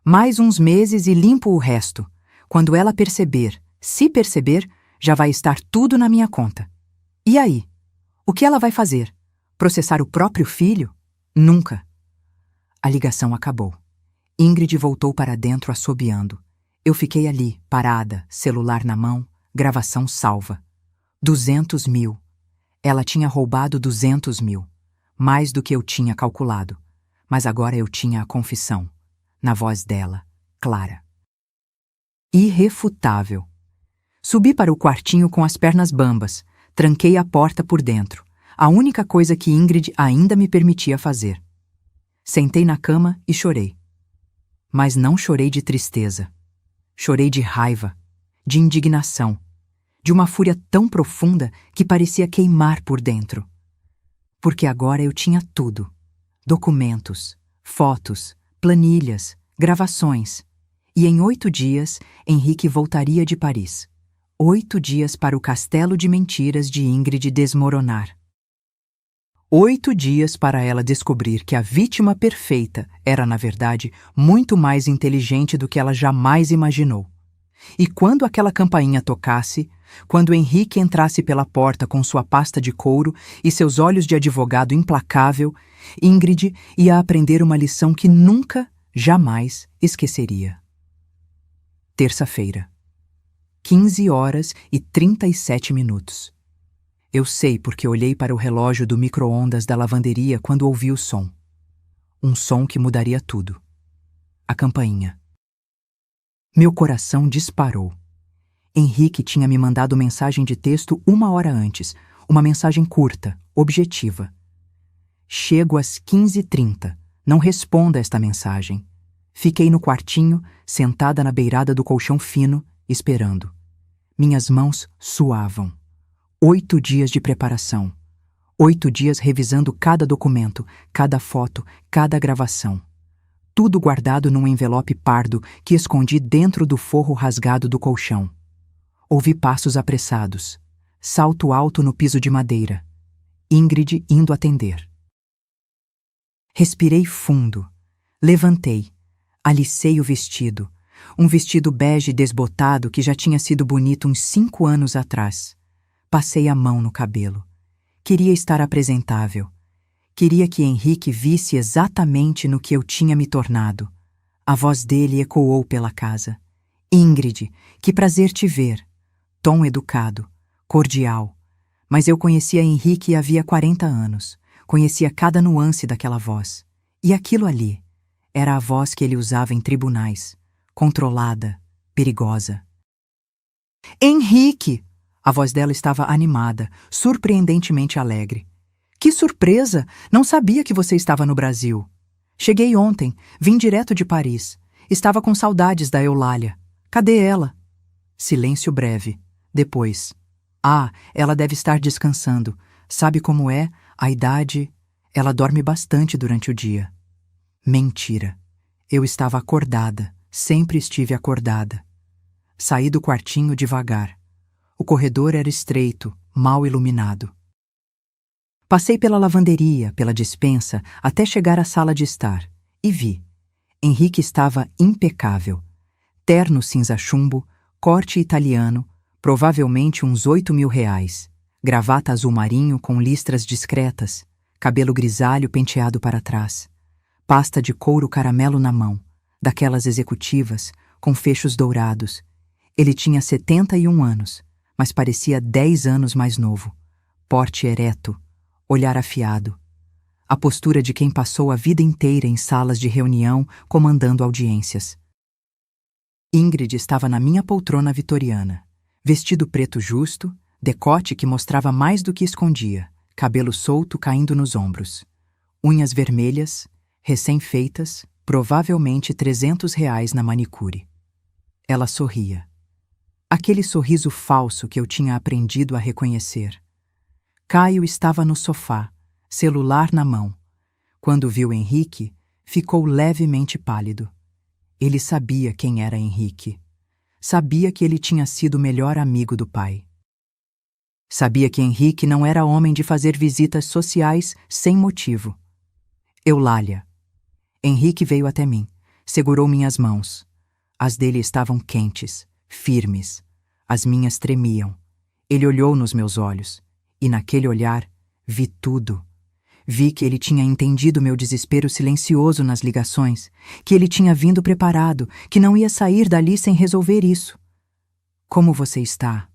[SPEAKER 1] Mais uns meses e limpo o resto. Quando ela perceber, se perceber, já vai estar tudo na minha conta. E aí? O que ela vai fazer? Processar o próprio filho? Nunca." A ligação acabou. Ingrid voltou para dentro assobiando. Eu fiquei ali, parada, celular na mão, gravação salva. 200 mil. Ela tinha roubado 200 mil. Mais do que eu tinha calculado. Mas agora eu tinha a confissão. Na voz dela, clara. Irrefutável. Subi para o quartinho com as pernas bambas. Tranquei a porta por dentro. A única coisa que Ingrid ainda me permitia fazer. Sentei na cama e chorei. Mas não chorei de tristeza. Chorei de raiva, de indignação, de uma fúria tão profunda que parecia queimar por dentro. Porque agora eu tinha tudo. Documentos, fotos, planilhas, gravações. E em 8 dias, Henrique voltaria de Paris. 8 dias para o castelo de mentiras de Ingrid desmoronar. 8 dias para ela descobrir que a vítima perfeita era, na verdade, muito mais inteligente do que ela jamais imaginou. E quando aquela campainha tocasse, quando Henrique entrasse pela porta com sua pasta de couro e seus olhos de advogado implacável, Ingrid ia aprender uma lição que nunca, jamais esqueceria. Terça-feira. 15h37. Eu sei porque olhei para o relógio do micro-ondas da lavanderia quando ouvi o som. Um som que mudaria tudo. A campainha. Meu coração disparou. Henrique tinha me mandado mensagem de texto 1 hora antes. Uma mensagem curta, objetiva. "Chego às 15h30. Não responda esta mensagem." Fiquei no quartinho, sentada na beirada do colchão fino, esperando. Minhas mãos suavam. 8 dias de preparação. 8 dias revisando cada documento, cada foto, cada gravação. Tudo guardado num envelope pardo que escondi dentro do forro rasgado do colchão. Ouvi passos apressados. Salto alto no piso de madeira. Ingrid indo atender. Respirei fundo. Levantei. Alicei o vestido. Um vestido bege desbotado que já tinha sido bonito uns 5 anos atrás. Passei a mão no cabelo. Queria estar apresentável. Queria que Henrique visse exatamente no que eu tinha me tornado. A voz dele ecoou pela casa. Ingrid, que prazer te ver. Tom educado, cordial. Mas eu conhecia Henrique havia 40 anos. Conhecia cada nuance daquela voz. E aquilo ali era a voz que ele usava em tribunais. Controlada, perigosa. Henrique! A voz dela estava animada, surpreendentemente alegre. Que surpresa! Não sabia que você estava no Brasil. Cheguei ontem, vim direto de Paris. Estava com saudades da Eulália. Cadê ela? Silêncio breve. Depois. Ah, ela deve estar descansando. Sabe como é? A idade. Ela dorme bastante durante o dia. Mentira. Eu estava acordada. Sempre estive acordada. Saí do quartinho devagar. O corredor era estreito, mal iluminado. Passei pela lavanderia, pela despensa, até chegar à sala de estar. E vi. Henrique estava impecável. Terno cinza chumbo, corte italiano, provavelmente uns R$ 8.000. Gravata azul marinho com listras discretas, cabelo grisalho penteado para trás. Pasta de couro caramelo na mão, daquelas executivas, com fechos dourados. Ele tinha 71 anos, mas parecia 10 anos mais novo. Porte ereto, olhar afiado. A postura de quem passou a vida inteira em salas de reunião, comandando audiências. Ingrid estava na minha poltrona vitoriana. Vestido preto justo, decote que mostrava mais do que escondia, cabelo solto caindo nos ombros. Unhas vermelhas, recém-feitas, provavelmente R$ 300 na manicure. Ela sorria. Aquele sorriso falso que eu tinha aprendido a reconhecer. Caio estava no sofá, celular na mão. Quando viu Henrique, ficou levemente pálido. Ele sabia quem era Henrique. Sabia que ele tinha sido o melhor amigo do pai. Sabia que Henrique não era homem de fazer visitas sociais sem motivo. Eulália. Henrique veio até mim, segurou minhas mãos. As dele estavam quentes, firmes. As minhas tremiam. Ele olhou nos meus olhos, e naquele olhar vi tudo. Vi que ele tinha entendido meu desespero silencioso nas ligações, que ele tinha vindo preparado, que não ia sair dali sem resolver isso. Como você está?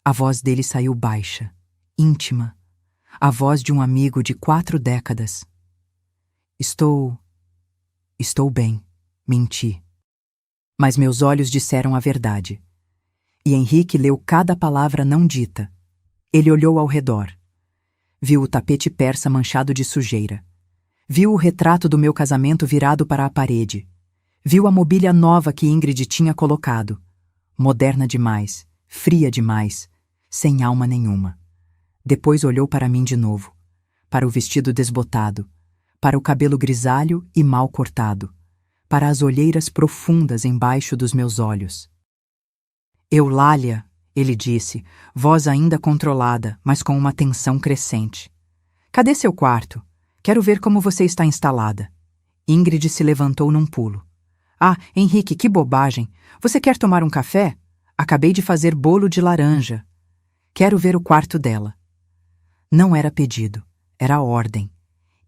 [SPEAKER 1] A voz dele saiu baixa, íntima, a voz de um amigo de 4 décadas. Estou bem, menti. Mas meus olhos disseram a verdade. E Henrique leu cada palavra não dita. Ele olhou ao redor. Viu o tapete persa manchado de sujeira. Viu o retrato do meu casamento virado para a parede. Viu a mobília nova que Ingrid tinha colocado. Moderna demais, fria demais, sem alma nenhuma. Depois olhou para mim de novo. Para o vestido desbotado. Para o cabelo grisalho e mal cortado. Para as olheiras profundas embaixo dos meus olhos. Eulália, ele disse, voz ainda controlada, mas com uma tensão crescente. Cadê seu quarto? Quero ver como você está instalada. Ingrid se levantou num pulo. Ah, Henrique, que bobagem! Você quer tomar um café? Acabei de fazer bolo de laranja. Quero ver o quarto dela. Não era pedido, era ordem.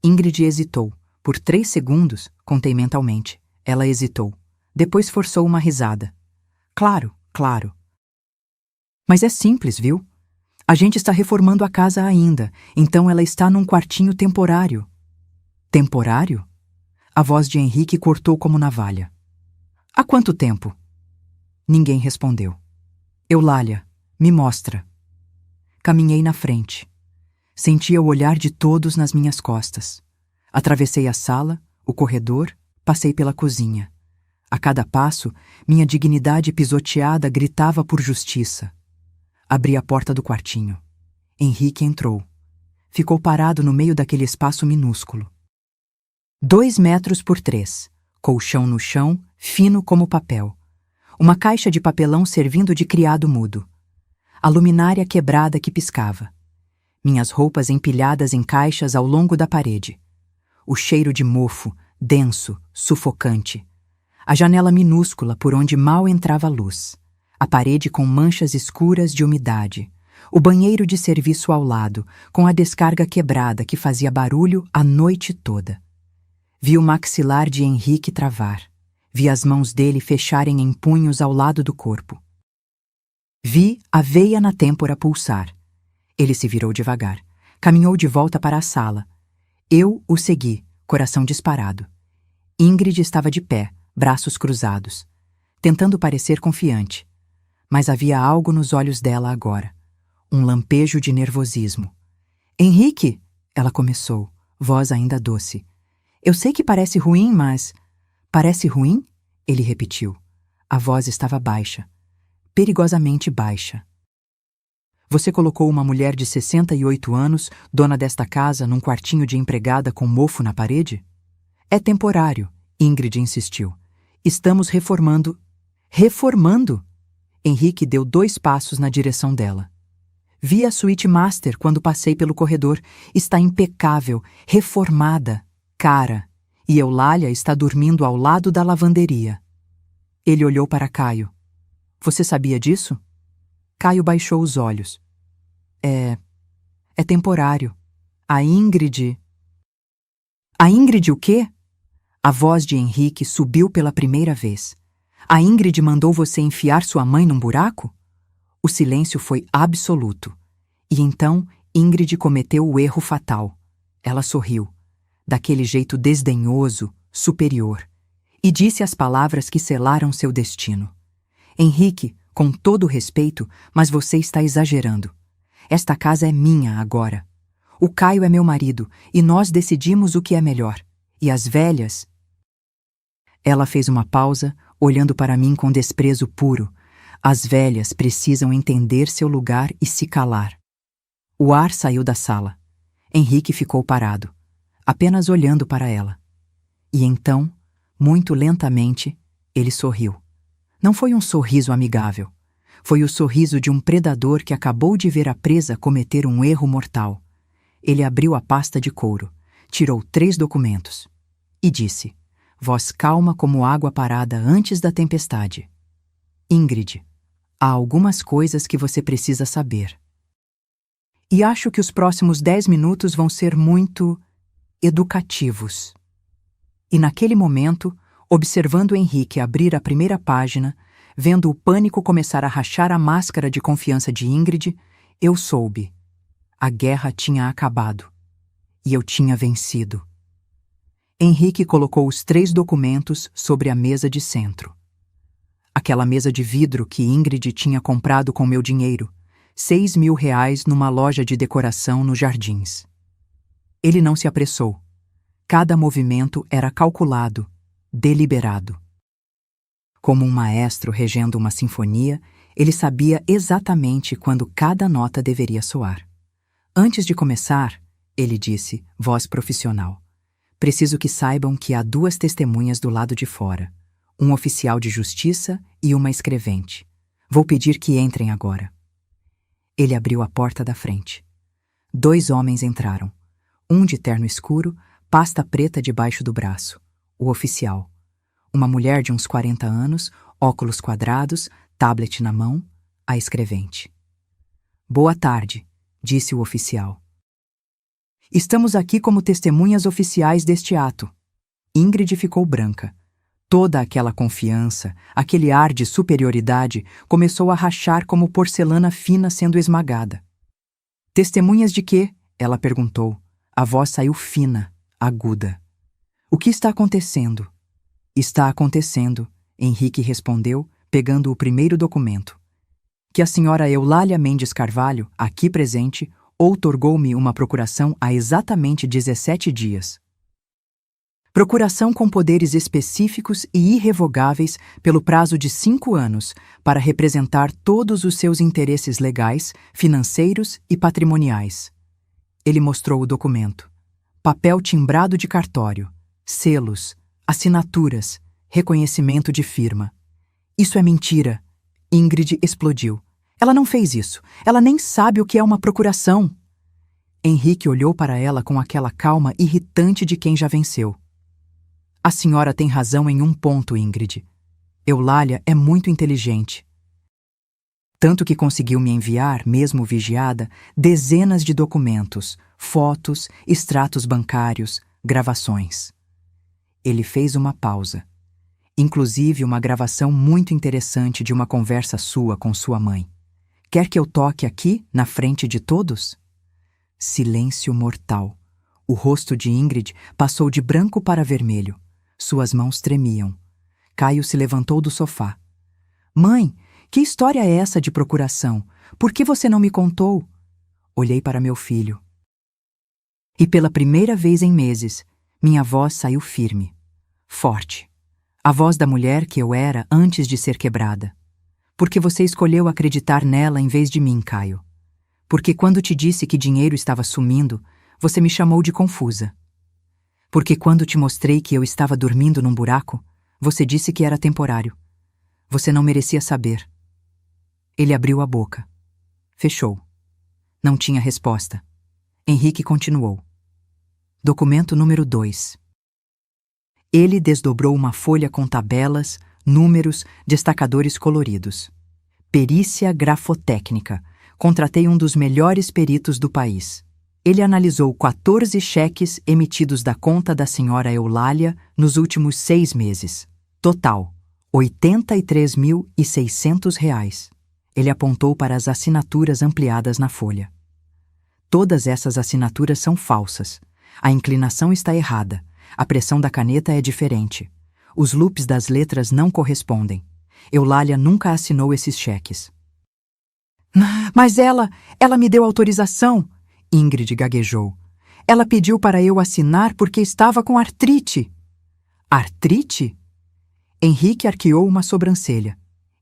[SPEAKER 1] Ingrid hesitou. Por 3 segundos, contei mentalmente. Ela hesitou. Depois forçou uma risada. Claro, claro. Mas é simples, viu? A gente está reformando a casa ainda, então ela está num quartinho temporário. Temporário? A voz de Henrique cortou como navalha. Há quanto tempo? Ninguém respondeu. Eulália, me mostra. Caminhei na frente. Sentia o olhar de todos nas minhas costas. Atravessei a sala, o corredor, passei pela cozinha. A cada passo, minha dignidade pisoteada gritava por justiça. Abri a porta do quartinho. Henrique entrou. Ficou parado no meio daquele espaço minúsculo. 2 metros por 3. Colchão no chão, fino como papel. Uma caixa de papelão servindo de criado mudo. A luminária quebrada que piscava. Minhas roupas empilhadas em caixas ao longo da parede. O cheiro de mofo, denso, sufocante. A janela minúscula por onde mal entrava luz. A parede com manchas escuras de umidade. O banheiro de serviço ao lado, com a descarga quebrada que fazia barulho a noite toda. Vi o maxilar de Henrique travar. Vi as mãos dele fecharem em punhos ao lado do corpo. Vi a veia na têmpora pulsar. Ele se virou devagar. Caminhou de volta para a sala. Eu o segui, coração disparado. Ingrid estava de pé, braços cruzados, tentando parecer confiante. Mas havia algo nos olhos dela agora. Um lampejo de nervosismo. Henrique, ela começou, voz ainda doce. Eu sei que parece ruim, mas... Parece ruim? Ele repetiu. A voz estava baixa. Perigosamente baixa. Você colocou uma mulher de 68 anos, dona desta casa, num quartinho de empregada com mofo na parede? É temporário, Ingrid insistiu. Estamos reformando. Reformando? Henrique deu 2 passos na direção dela. Vi a suíte master quando passei pelo corredor. Está impecável, reformada, cara. E Eulália está dormindo ao lado da lavanderia. Ele olhou para Caio. Você sabia disso? Caio baixou os olhos. É temporário. A Ingrid... A Ingrid o quê? A voz de Henrique subiu pela primeira vez. A Ingrid mandou você enfiar sua mãe num buraco? O silêncio foi absoluto. E então Ingrid cometeu o erro fatal. Ela sorriu, daquele jeito desdenhoso, superior, e disse as palavras que selaram seu destino. Henrique, com todo o respeito, mas você está exagerando. Esta casa é minha agora. O Caio é meu marido, e nós decidimos o que é melhor. E as velhas... Ela fez uma pausa, olhando para mim com desprezo puro. As velhas precisam entender seu lugar e se calar. O ar saiu da sala. Henrique ficou parado, apenas olhando para ela. E então, muito lentamente, ele sorriu. Não foi um sorriso amigável. Foi o sorriso de um predador que acabou de ver a presa cometer um erro mortal. Ele abriu a pasta de couro, tirou 3 documentos e disse, voz calma como água parada antes da tempestade. Ingrid, há algumas coisas que você precisa saber. E acho que os próximos 10 minutos vão ser muito educativos. E naquele momento, observando Henrique abrir a primeira página, vendo o pânico começar a rachar a máscara de confiança de Ingrid, eu soube. A guerra tinha acabado. E eu tinha vencido. Henrique colocou os 3 documentos sobre a mesa de centro. Aquela mesa de vidro que Ingrid tinha comprado com meu dinheiro, R$6.000 numa loja de decoração nos Jardins. Ele não se apressou. Cada movimento era calculado, deliberado. Como um maestro regendo uma sinfonia, ele sabia exatamente quando cada nota deveria soar. Antes de começar, ele disse, voz profissional, preciso que saibam que há 2 testemunhas do lado de fora, um oficial de justiça e uma escrevente. Vou pedir que entrem agora. Ele abriu a porta da frente. 2 homens entraram. Um de terno escuro, pasta preta debaixo do braço. O oficial. Uma mulher de uns 40 anos, óculos quadrados, tablet na mão, a escrevente. Boa tarde, disse o oficial. Estamos aqui como testemunhas oficiais deste ato. Ingrid ficou branca. Toda aquela confiança, aquele ar de superioridade, começou a rachar como porcelana fina sendo esmagada. Testemunhas de quê? Ela perguntou. A voz saiu fina, aguda. O que está acontecendo? Está acontecendo, Henrique respondeu, pegando o primeiro documento. Que a senhora Eulália Mendes Carvalho, aqui presente, outorgou-me uma procuração há exatamente 17 dias. Procuração com poderes específicos e irrevogáveis pelo prazo de 5 anos para representar todos os seus interesses legais, financeiros e patrimoniais. Ele mostrou o documento. Papel timbrado de cartório, selos, assinaturas, reconhecimento de firma. Isso é mentira. Ingrid explodiu. Ela não fez isso. Ela nem sabe o que é uma procuração. Henrique olhou para ela com aquela calma irritante de quem já venceu. A senhora tem razão em um ponto, Ingrid. Eulália é muito inteligente. Tanto que conseguiu me enviar, mesmo vigiada, dezenas de documentos, fotos, extratos bancários, gravações. Ele fez uma pausa. Inclusive uma gravação muito interessante de uma conversa sua com sua mãe. Quer que eu toque aqui, na frente de todos? Silêncio mortal. O rosto de Ingrid passou de branco para vermelho. Suas mãos tremiam. Caio se levantou do sofá. Mãe, que história é essa de procuração? Por que você não me contou? Olhei para meu filho. E pela primeira vez em meses, minha voz saiu firme, forte. A voz da mulher que eu era antes de ser quebrada. Porque você escolheu acreditar nela em vez de mim, Caio. Porque quando te disse que dinheiro estava sumindo, você me chamou de confusa. Porque quando te mostrei que eu estava dormindo num buraco, você disse que era temporário. Você não merecia saber. Ele abriu a boca. Fechou. Não tinha resposta. Henrique continuou. Documento número 2. Ele desdobrou uma folha com tabelas, números, destacadores coloridos. Perícia grafotécnica. Contratei um dos melhores peritos do país. Ele analisou 14 cheques emitidos da conta da senhora Eulália nos últimos 6 meses. Total, R$ 83.600. Ele apontou para as assinaturas ampliadas na folha. Todas essas assinaturas são falsas. A inclinação está errada. A pressão da caneta é diferente. Os loops das letras não correspondem. Eulália nunca assinou esses cheques. Mas ela me deu autorização, Ingrid gaguejou. Ela pediu para eu assinar porque estava com artrite. Artrite? Henrique arqueou uma sobrancelha.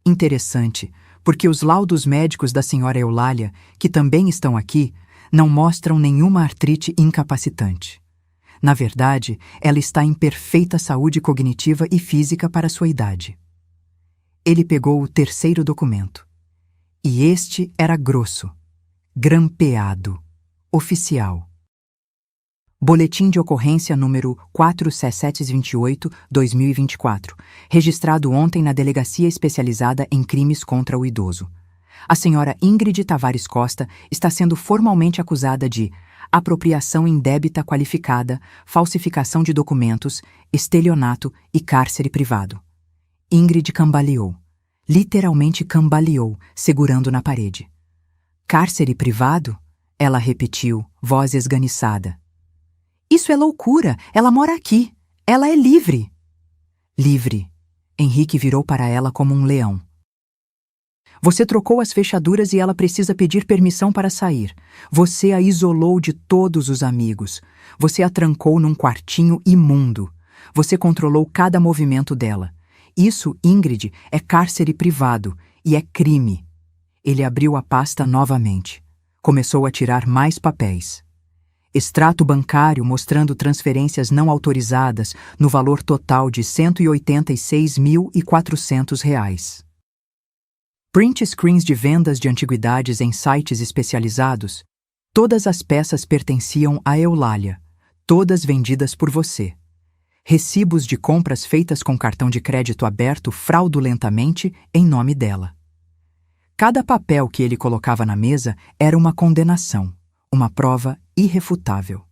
[SPEAKER 1] Interessante, porque os laudos médicos da senhora Eulália, que também estão aqui, não mostram nenhuma artrite incapacitante. Na verdade, ela está em perfeita saúde cognitiva e física para sua idade. Ele pegou o terceiro documento. E este era grosso, grampeado, oficial. Boletim de ocorrência número 47728-2024, registrado ontem na Delegacia Especializada em Crimes contra o Idoso. A senhora Ingrid Tavares Costa está sendo formalmente acusada de apropriação indébita qualificada, falsificação de documentos, estelionato e cárcere privado. Ingrid cambaleou. Literalmente cambaleou, segurando na parede. Cárcere privado? Ela repetiu, voz esganiçada. Isso é loucura! Ela mora aqui! Ela é livre! Livre. Henrique virou para ela como um leão. Você trocou as fechaduras e ela precisa pedir permissão para sair. Você a isolou de todos os amigos. Você a trancou num quartinho imundo. Você controlou cada movimento dela. Isso, Ingrid, é cárcere privado e é crime. Ele abriu a pasta novamente. Começou a tirar mais papéis. Extrato bancário mostrando transferências não autorizadas no valor total de R$ 186.400. Print screens de vendas de antiguidades em sites especializados. Todas as peças pertenciam a Eulália, todas vendidas por você. Recibos de compras feitas com cartão de crédito aberto fraudulentamente em nome dela. Cada papel que ele colocava na mesa era uma condenação, uma prova irrefutável.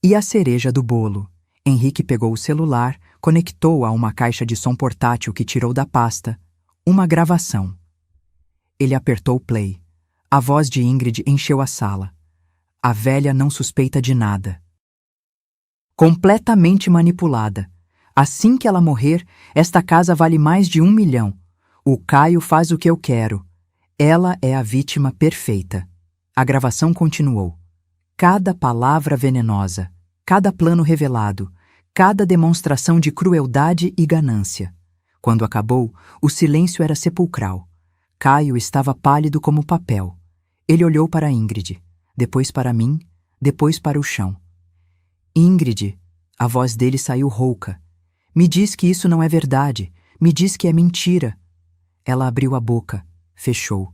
[SPEAKER 1] E a cereja do bolo. Henrique pegou o celular, conectou a uma caixa de som portátil que tirou da pasta. Uma gravação. Ele apertou play. A voz de Ingrid encheu a sala. A velha não suspeita de nada. Completamente manipulada. Assim que ela morrer, esta casa vale mais de 1 milhão. O Caio faz o que eu quero. Ela é a vítima perfeita. A gravação continuou. Cada palavra venenosa, cada plano revelado, cada demonstração de crueldade e ganância. Quando acabou, o silêncio era sepulcral. Caio estava pálido como papel. Ele olhou para Ingrid, depois para mim, depois para o chão. Ingrid, a voz dele saiu rouca. Me diz que isso não é verdade. Me diz que é mentira. Ela abriu a boca, fechou.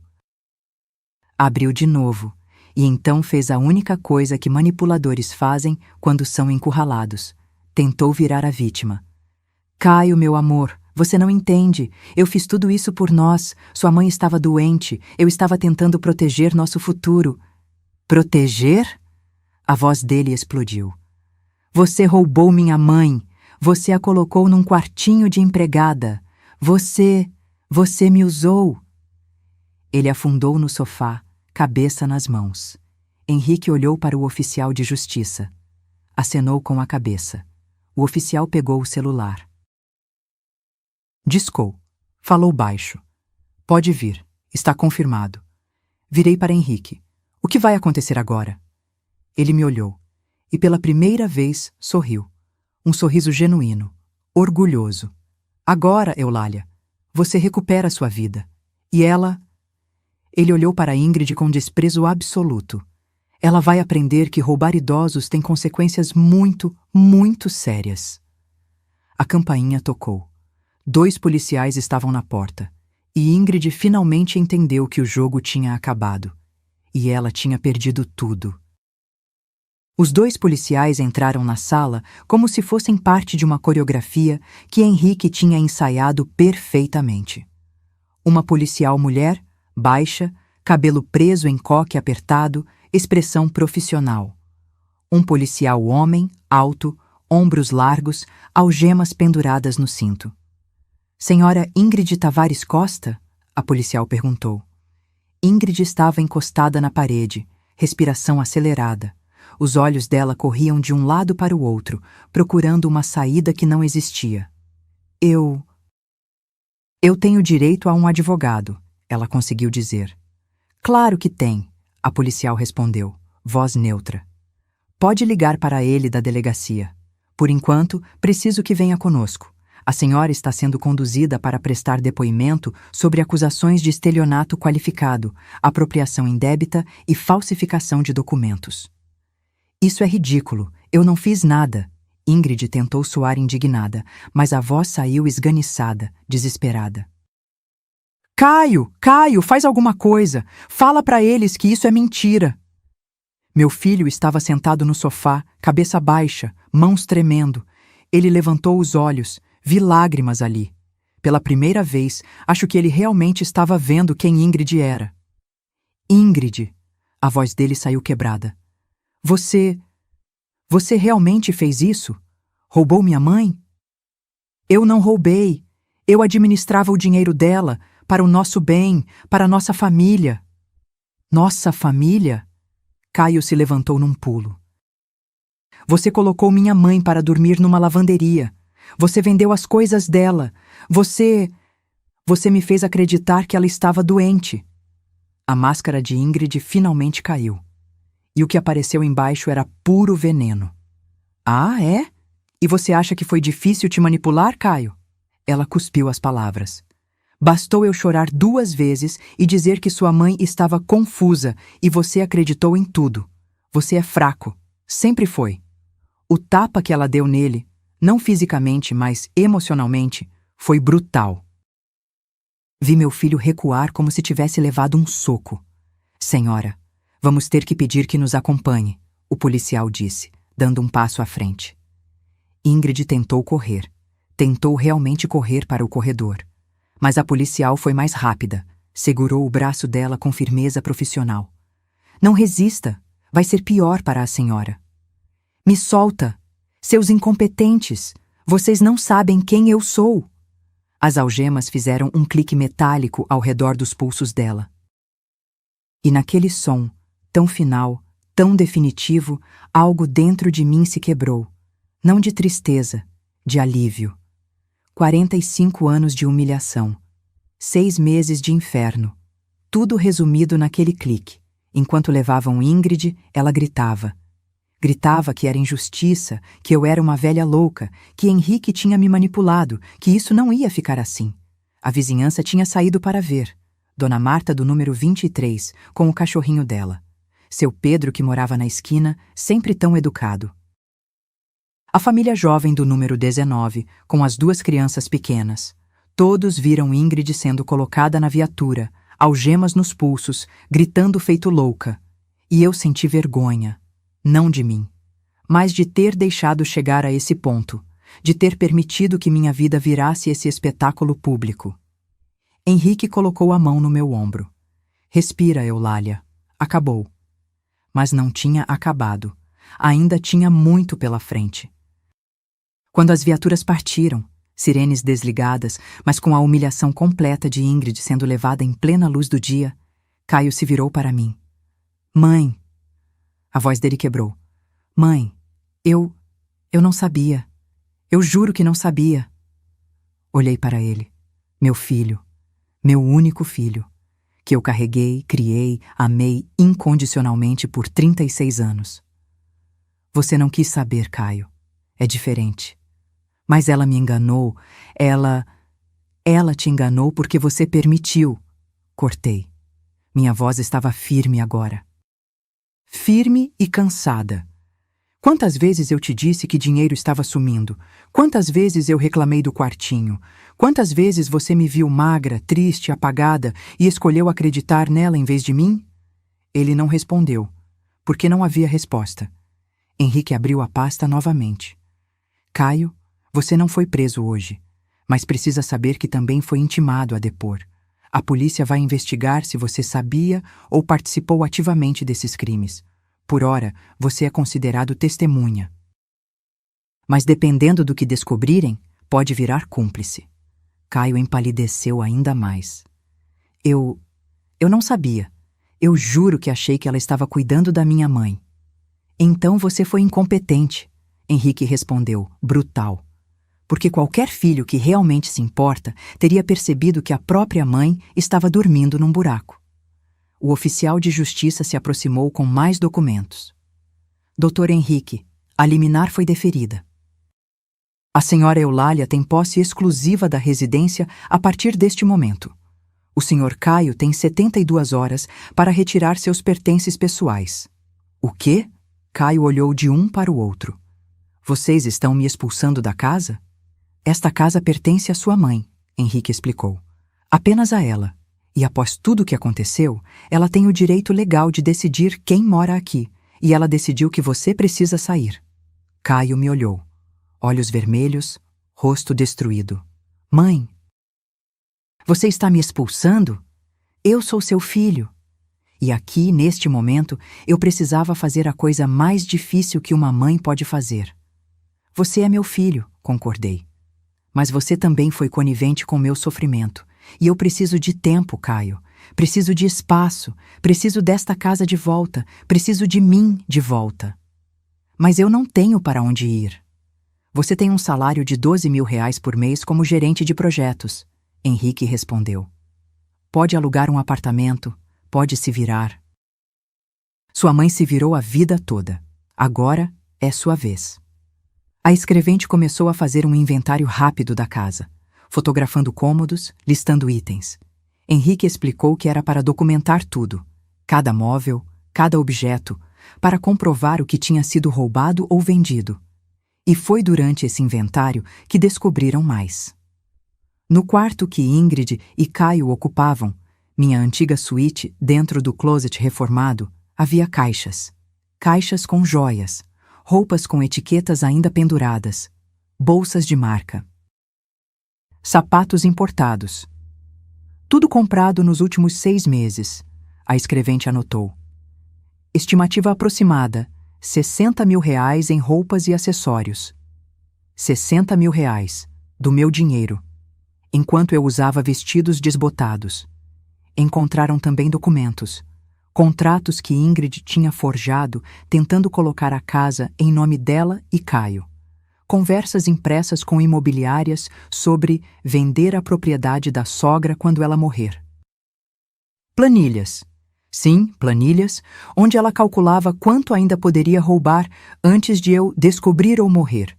[SPEAKER 1] Abriu de novo, e então fez a única coisa que manipuladores fazem quando são encurralados. Tentou virar a vítima. Caio, meu amor, você não entende. Eu fiz tudo isso por nós. Sua mãe estava doente. Eu estava tentando proteger nosso futuro. Proteger? A voz dele explodiu. Você roubou minha mãe. Você a colocou num quartinho de empregada. Você me usou. Ele afundou no sofá, cabeça nas mãos. Henrique olhou para o oficial de justiça. Acenou com a cabeça. O oficial pegou o celular. Discou. Falou baixo. Pode vir. Está confirmado. Virei para Henrique. O que vai acontecer agora? Ele me olhou. E pela primeira vez sorriu. Um sorriso genuíno. Orgulhoso. Agora, Eulália, você recupera sua vida. E ela... Ele olhou para Ingrid com desprezo absoluto. Ela vai aprender que roubar idosos tem consequências muito, muito sérias. A campainha tocou. 2 policiais estavam na porta. E Ingrid finalmente entendeu que o jogo tinha acabado. E ela tinha perdido tudo. Os 2 policiais entraram na sala como se fossem parte de uma coreografia que Henrique tinha ensaiado perfeitamente. Uma policial mulher, baixa, cabelo preso em coque apertado, expressão profissional. Um policial homem, alto, ombros largos, algemas penduradas no cinto. Senhora Ingrid Tavares Costa? A policial perguntou. Ingrid estava encostada na parede, respiração acelerada. Os olhos dela corriam de um lado para o outro, procurando uma saída que não existia. Eu tenho direito a um advogado, ela conseguiu dizer. Claro que tem, a policial respondeu, voz neutra. Pode ligar para ele da delegacia. Por enquanto, preciso que venha conosco. A senhora está sendo conduzida para prestar depoimento sobre acusações de estelionato qualificado, apropriação indébita e falsificação de documentos. Isso é ridículo. Eu não fiz nada. Ingrid tentou soar indignada, mas a voz saiu esganiçada, desesperada. Caio, faz alguma coisa. Fala para eles que isso é mentira. Meu filho estava sentado no sofá, cabeça baixa, mãos tremendo. Ele levantou os olhos, vi lágrimas ali. Pela primeira vez, acho que ele realmente estava vendo quem Ingrid era. Ingrid, a voz dele saiu quebrada. Você realmente fez isso? Roubou minha mãe? Eu não roubei. Eu administrava o dinheiro dela, para o nosso bem, para a nossa família. Nossa família? Caio se levantou num pulo. Você colocou minha mãe para dormir numa lavanderia. Você vendeu as coisas dela. Você me fez acreditar que ela estava doente. A máscara de Ingrid finalmente caiu. E o que apareceu embaixo era puro veneno. Ah, é? E você acha que foi difícil te manipular, Caio? Ela cuspiu as palavras. Bastou eu chorar 2 vezes e dizer que sua mãe estava confusa e você acreditou em tudo. Você é fraco. Sempre foi. O tapa que ela deu nele, não fisicamente, mas emocionalmente, foi brutal. Vi meu filho recuar como se tivesse levado um soco. Senhora, vamos ter que pedir que nos acompanhe, o policial disse, dando um passo à frente. Ingrid tentou correr. Tentou realmente correr para o corredor. Mas a policial foi mais rápida. Segurou o braço dela com firmeza profissional. Não resista. Vai ser pior para a senhora. Me solta. Seus incompetentes. Vocês não sabem quem eu sou. As algemas fizeram um clique metálico ao redor dos pulsos dela. E naquele som, tão final, tão definitivo, algo dentro de mim se quebrou. Não de tristeza, de alívio. 45 anos de humilhação. 6 meses de inferno. Tudo resumido naquele clique. Enquanto levavam Ingrid, ela gritava. Gritava que era injustiça, que eu era uma velha louca, que Henrique tinha me manipulado, que isso não ia ficar assim. A vizinhança tinha saído para ver. Dona Marta do número 23, com o cachorrinho dela. Seu Pedro, que morava na esquina, sempre tão educado. A família jovem do número 19, com as 2 crianças pequenas. Todos viram Ingrid sendo colocada na viatura, algemas nos pulsos, gritando feito louca. E eu senti vergonha. Não de mim, mas de ter deixado chegar a esse ponto, de ter permitido que minha vida virasse esse espetáculo público. Henrique colocou a mão no meu ombro. Respira, Eulália. Acabou. Mas não tinha acabado. Ainda tinha muito pela frente. Quando as viaturas partiram, sirenes desligadas, mas com a humilhação completa de Ingrid sendo levada em plena luz do dia, Caio se virou para mim. Mãe! A voz dele quebrou. Mãe, eu não sabia. Eu juro que não sabia. Olhei para ele. Meu filho. Meu único filho. Que eu carreguei, criei, amei incondicionalmente por 36 anos. Você não quis saber, Caio. É diferente. Mas ela me enganou. Ela te enganou porque você permitiu. Cortei. Minha voz estava firme agora. Firme e cansada. Quantas vezes eu te disse que dinheiro estava sumindo? Quantas vezes eu reclamei do quartinho? Quantas vezes você me viu magra, triste, apagada e escolheu acreditar nela em vez de mim? Ele não respondeu, porque não havia resposta. Henrique abriu a pasta novamente. Caio, você não foi preso hoje, mas precisa saber que também foi intimado a depor. A polícia vai investigar se você sabia ou participou ativamente desses crimes. Por ora, você é considerado testemunha. Mas dependendo do que descobrirem, pode virar cúmplice. Caio empalideceu ainda mais. Eu não sabia. Eu juro que achei que ela estava cuidando da minha mãe. Então você foi incompetente, Henrique respondeu, brutal. Porque qualquer filho que realmente se importa teria percebido que a própria mãe estava dormindo num buraco. O oficial de justiça se aproximou com mais documentos. Doutor Henrique, a liminar foi deferida. A senhora Eulália tem posse exclusiva da residência a partir deste momento. O senhor Caio tem 72 horas para retirar seus pertences pessoais. O quê? Caio olhou de um para o outro. Vocês estão me expulsando da casa? Esta casa pertence à sua mãe, Henrique explicou. Apenas a ela. E após tudo o que aconteceu, ela tem o direito legal de decidir quem mora aqui, e ela decidiu que você precisa sair. Caio me olhou. Olhos vermelhos, rosto destruído. Mãe! Você está me expulsando? Eu sou seu filho. E aqui, neste momento, eu precisava fazer a coisa mais difícil que uma mãe pode fazer. Você é meu filho, concordei. Mas você também foi conivente com meu sofrimento. E eu preciso de tempo, Caio. Preciso de espaço. Preciso desta casa de volta. Preciso de mim de volta. Mas eu não tenho para onde ir. Você tem um salário de 12 mil reais por mês como gerente de projetos, Henrique respondeu. Pode alugar um apartamento, pode se virar. Sua mãe se virou a vida toda. Agora é sua vez. A escrevente começou a fazer um inventário rápido da casa, fotografando cômodos, listando itens. Henrique explicou que era para documentar tudo, cada móvel, cada objeto, para comprovar o que tinha sido roubado ou vendido. E foi durante esse inventário que descobriram mais. No quarto que Ingrid e Caio ocupavam, minha antiga suíte dentro do closet reformado, havia caixas. Caixas com joias, roupas com etiquetas ainda penduradas, bolsas de marca. Sapatos importados. Tudo comprado nos últimos 6 meses, a escrevente anotou. Estimativa aproximada, 60 mil reais em roupas e acessórios. 60 mil reais, do meu dinheiro, enquanto eu usava vestidos desbotados. Encontraram também documentos, contratos que Ingrid tinha forjado tentando colocar a casa em nome dela e Caio. Conversas impressas com imobiliárias sobre vender a propriedade da sogra quando ela morrer. Planilhas. Sim, planilhas, onde ela calculava quanto ainda poderia roubar antes de eu descobrir ou morrer.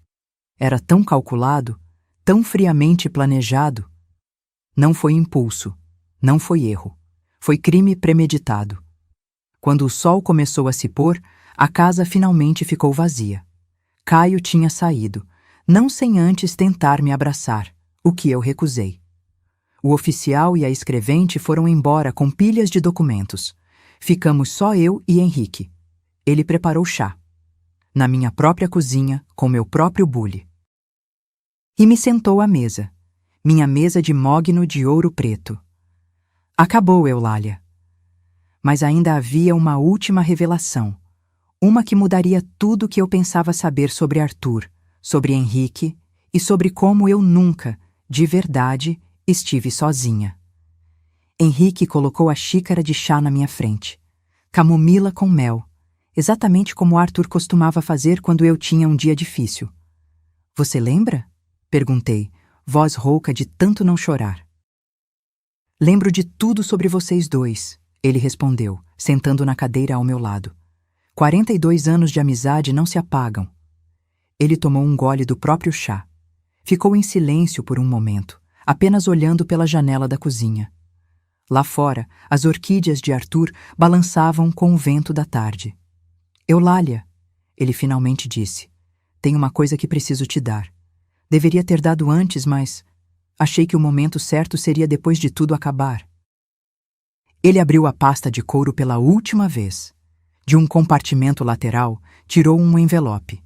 [SPEAKER 1] Era tão calculado, tão friamente planejado. Não foi impulso, não foi erro, foi crime premeditado. Quando o sol começou a se pôr, a casa finalmente ficou vazia. Caio tinha saído, não sem antes tentar me abraçar, o que eu recusei. O oficial e a escrevente foram embora com pilhas de documentos. Ficamos só eu e Henrique. Ele preparou chá. na minha própria cozinha, com meu próprio bule. E me sentou à mesa, minha mesa de mogno de ouro preto. Acabou, Eulália. Mas ainda havia uma última revelação, uma que mudaria tudo o que eu pensava saber sobre Arthur, sobre Henrique e sobre como eu nunca, de verdade, estive sozinha. Henrique colocou a xícara de chá na minha frente, camomila com mel, exatamente como Arthur costumava fazer quando eu tinha um dia difícil. Você lembra? Perguntei, voz rouca de tanto não chorar. Lembro de tudo sobre vocês dois, ele respondeu, sentando na cadeira ao meu lado. 42 anos de amizade não se apagam. Ele tomou um gole do próprio chá. Ficou em silêncio por um momento, apenas olhando pela janela da cozinha. Lá fora, as orquídeas de Arthur balançavam com o vento da tarde. Eulália, ele finalmente disse, tem uma coisa que preciso te dar. Deveria ter dado antes, mas achei que o momento certo seria depois de tudo acabar. Ele abriu a pasta de couro pela última vez. De um compartimento lateral, tirou um envelope.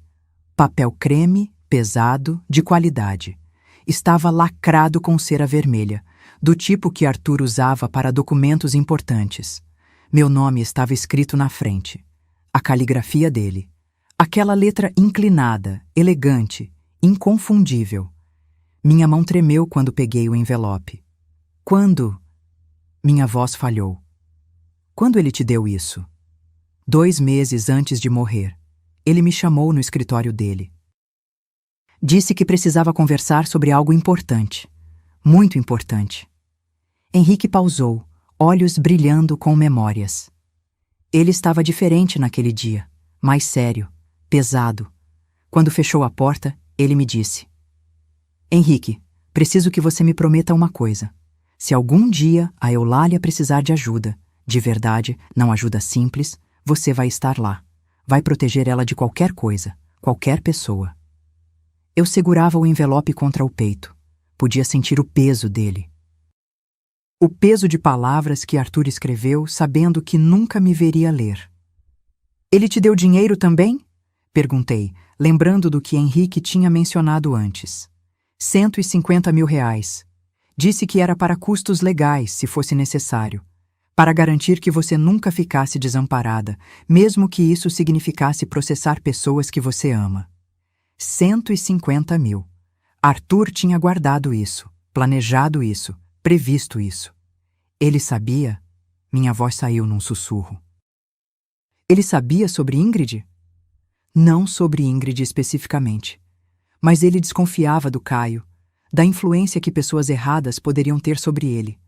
[SPEAKER 1] Papel creme, pesado, de qualidade. Estava lacrado com cera vermelha, do tipo que Arthur usava para documentos importantes. Meu nome estava escrito na frente. A caligrafia dele. Aquela letra inclinada, elegante, inconfundível. Minha mão tremeu quando peguei o envelope. Quando? Minha voz falhou. Quando ele te deu isso? 2 meses antes de morrer. Ele me chamou no escritório dele. Disse que precisava conversar sobre algo importante. Muito importante. Henrique pausou, olhos brilhando com memórias. Ele estava diferente naquele dia, mais sério, pesado. Quando fechou a porta, ele me disse: Henrique, preciso que você me prometa uma coisa. Se algum dia a Eulália precisar de ajuda, de verdade, não ajuda simples, você vai estar lá. Vai proteger ela de qualquer coisa, qualquer pessoa. Eu segurava o envelope contra o peito. Podia sentir o peso dele. O peso de palavras que Arthur escreveu, sabendo que nunca me veria ler. Ele te deu dinheiro também? Perguntei, lembrando do que Henrique tinha mencionado antes. 150 mil reais. Disse que era para custos legais, se fosse necessário. Para garantir que você nunca ficasse desamparada, mesmo que isso significasse processar pessoas que você ama. 150 mil. Arthur tinha guardado isso, planejado isso, previsto isso. Ele sabia? Minha voz saiu num sussurro. Ele sabia sobre Ingrid? Não sobre Ingrid especificamente. Mas ele desconfiava do Caio, da influência que pessoas erradas poderiam ter sobre ele.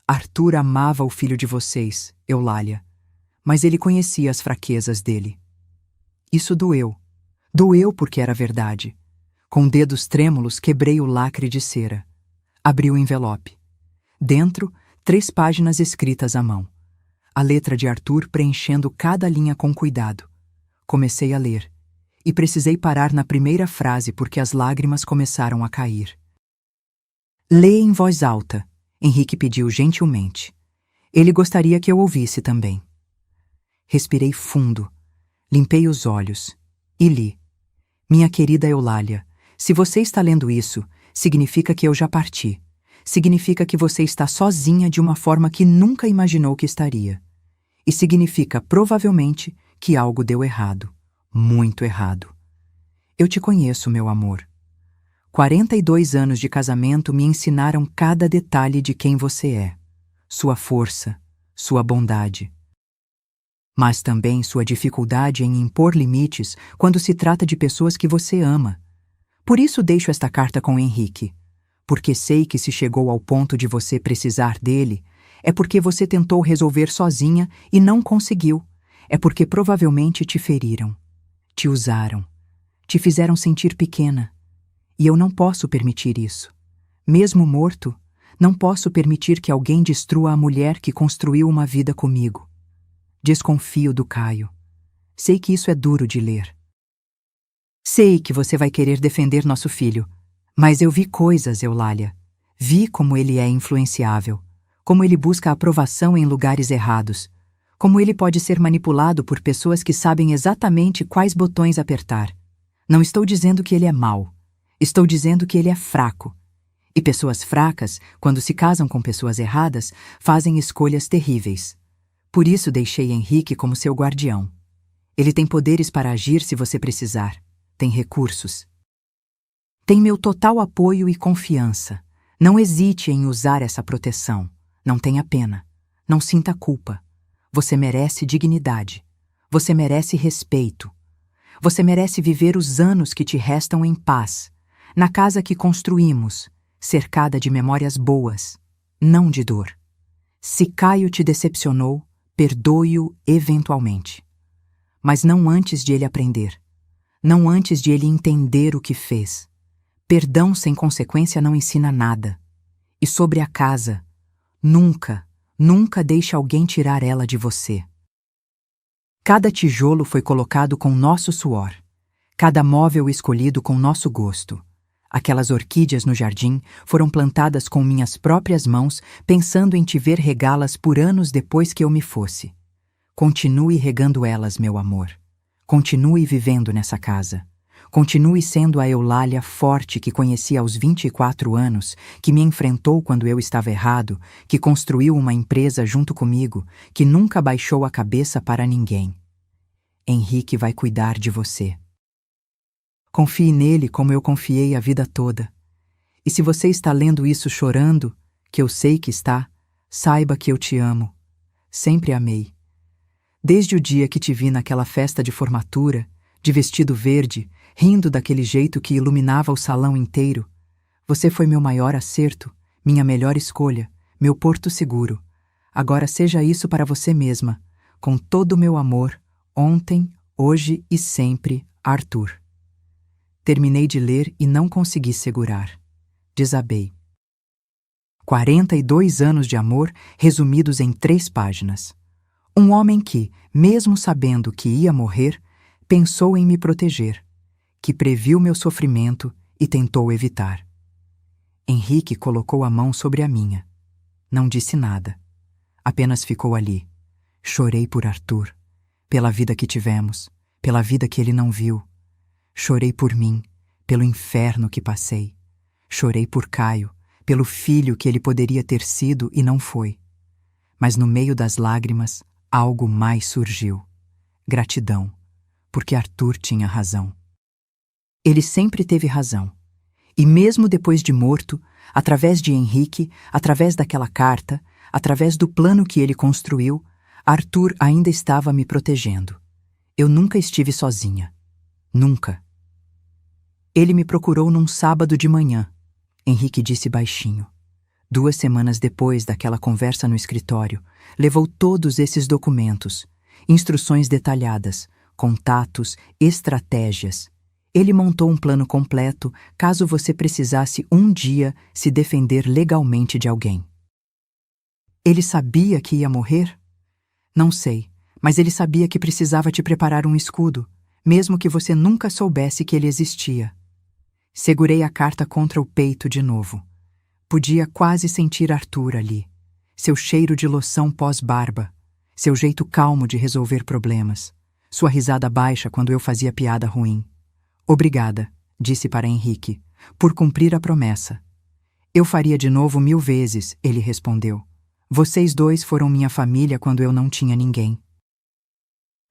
[SPEAKER 1] Arthur amava o filho de vocês, Eulália, mas ele conhecia as fraquezas dele. Isso doeu. Doeu porque era verdade. Com dedos trêmulos quebrei o lacre de cera. Abri o envelope. Dentro, 3 páginas escritas à mão. A letra de Arthur preenchendo cada linha com cuidado. Comecei a ler, e precisei parar na primeira frase porque as lágrimas começaram a cair. Lê em voz alta, Henrique pediu gentilmente. Ele gostaria que eu ouvisse também. Respirei fundo, limpei os olhos e li. Minha querida Eulália, se você está lendo isso, significa que eu já parti. Significa que você está sozinha de uma forma que nunca imaginou que estaria. E significa, provavelmente, que algo deu errado. Muito errado. Eu te conheço, meu amor. 42 anos de casamento me ensinaram cada detalhe de quem você é. Sua força, sua bondade. Mas também sua dificuldade em impor limites quando se trata de pessoas que você ama. Por isso deixo esta carta com Henrique. Porque sei que se chegou ao ponto de você precisar dele, é porque você tentou resolver sozinha e não conseguiu. É porque provavelmente te feriram, te usaram, te fizeram sentir pequena. E eu não posso permitir isso. Mesmo morto, não posso permitir que alguém destrua a mulher que construiu uma vida comigo. Desconfio do Caio. Sei que isso é duro de ler. Sei que você vai querer defender nosso filho, mas eu vi coisas, Eulália. Vi como ele é influenciável, como ele busca aprovação em lugares errados, Como ele pode ser manipulado por pessoas que sabem exatamente quais botões apertar. Não estou dizendo que ele é mau. Estou dizendo que ele é fraco. E pessoas fracas, quando se casam com pessoas erradas, fazem escolhas terríveis. Por isso deixei Henrique como seu guardião. Ele tem poderes para agir se você precisar. Tem recursos. Tem meu total apoio e confiança. Não hesite em usar essa proteção. Não tenha pena. Não sinta culpa. Você merece dignidade. Você merece respeito. Você merece viver os anos que te restam em paz, na casa que construímos, cercada de memórias boas, não de dor. Se Caio te decepcionou, perdoe-o eventualmente. Mas não antes de ele aprender. Não antes de ele entender o que fez. Perdão sem consequência não ensina nada. E sobre a casa, nunca deixe alguém tirar ela de você. Cada tijolo foi colocado com nosso suor. Cada móvel escolhido com nosso gosto. Aquelas orquídeas no jardim foram plantadas com minhas próprias mãos, pensando em te ver regá-las por anos depois que eu me fosse. Continue regando elas, meu amor. Continue vivendo nessa casa. Continue sendo a Eulália forte que conheci aos 24 anos, que me enfrentou quando eu estava errado, que construiu uma empresa junto comigo, que nunca baixou a cabeça para ninguém. Henrique vai cuidar de você. Confie nele como eu confiei a vida toda. E se você está lendo isso chorando, que eu sei que está, saiba que eu te amo. Sempre amei. Desde o dia que te vi naquela festa de formatura, de vestido verde, rindo daquele jeito que iluminava o salão inteiro, você foi meu maior acerto, minha melhor escolha, meu porto seguro. Agora seja isso para você mesma, com todo o meu amor, ontem, hoje e sempre, Arthur. Terminei de ler e não consegui segurar. Desabei. 42 anos de amor resumidos em 3 páginas. Um homem que, mesmo sabendo que ia morrer, pensou em me proteger, que previu meu sofrimento e tentou evitar. Henrique colocou a mão sobre a minha. Não disse nada. Apenas ficou ali. Chorei por Arthur, pela vida que tivemos, pela vida que ele não viu. Chorei por mim, pelo inferno que passei. Chorei por Caio, pelo filho que ele poderia ter sido e não foi. Mas no meio das lágrimas, algo mais surgiu. Gratidão, porque Arthur tinha razão. Ele sempre teve razão. E mesmo depois de morto, através de Henrique, através daquela carta, através do plano que ele construiu, Arthur ainda estava me protegendo. Eu nunca estive sozinha. Nunca. Ele me procurou num sábado de manhã. Henrique disse baixinho. 2 semanas depois daquela conversa no escritório, levou todos esses documentos, instruções detalhadas, contatos, estratégias. Ele montou um plano completo caso você precisasse um dia se defender legalmente de alguém. Ele sabia que ia morrer? Não sei, mas ele sabia que precisava te preparar um escudo, mesmo que você nunca soubesse que ele existia. Segurei a carta contra o peito de novo. Podia quase sentir Arthur ali, seu cheiro de loção pós-barba, seu jeito calmo de resolver problemas, sua risada baixa quando eu fazia piada ruim. Obrigada, disse para Henrique, por cumprir a promessa. Eu faria de novo 1000 vezes, ele respondeu. Vocês 2 foram minha família quando eu não tinha ninguém.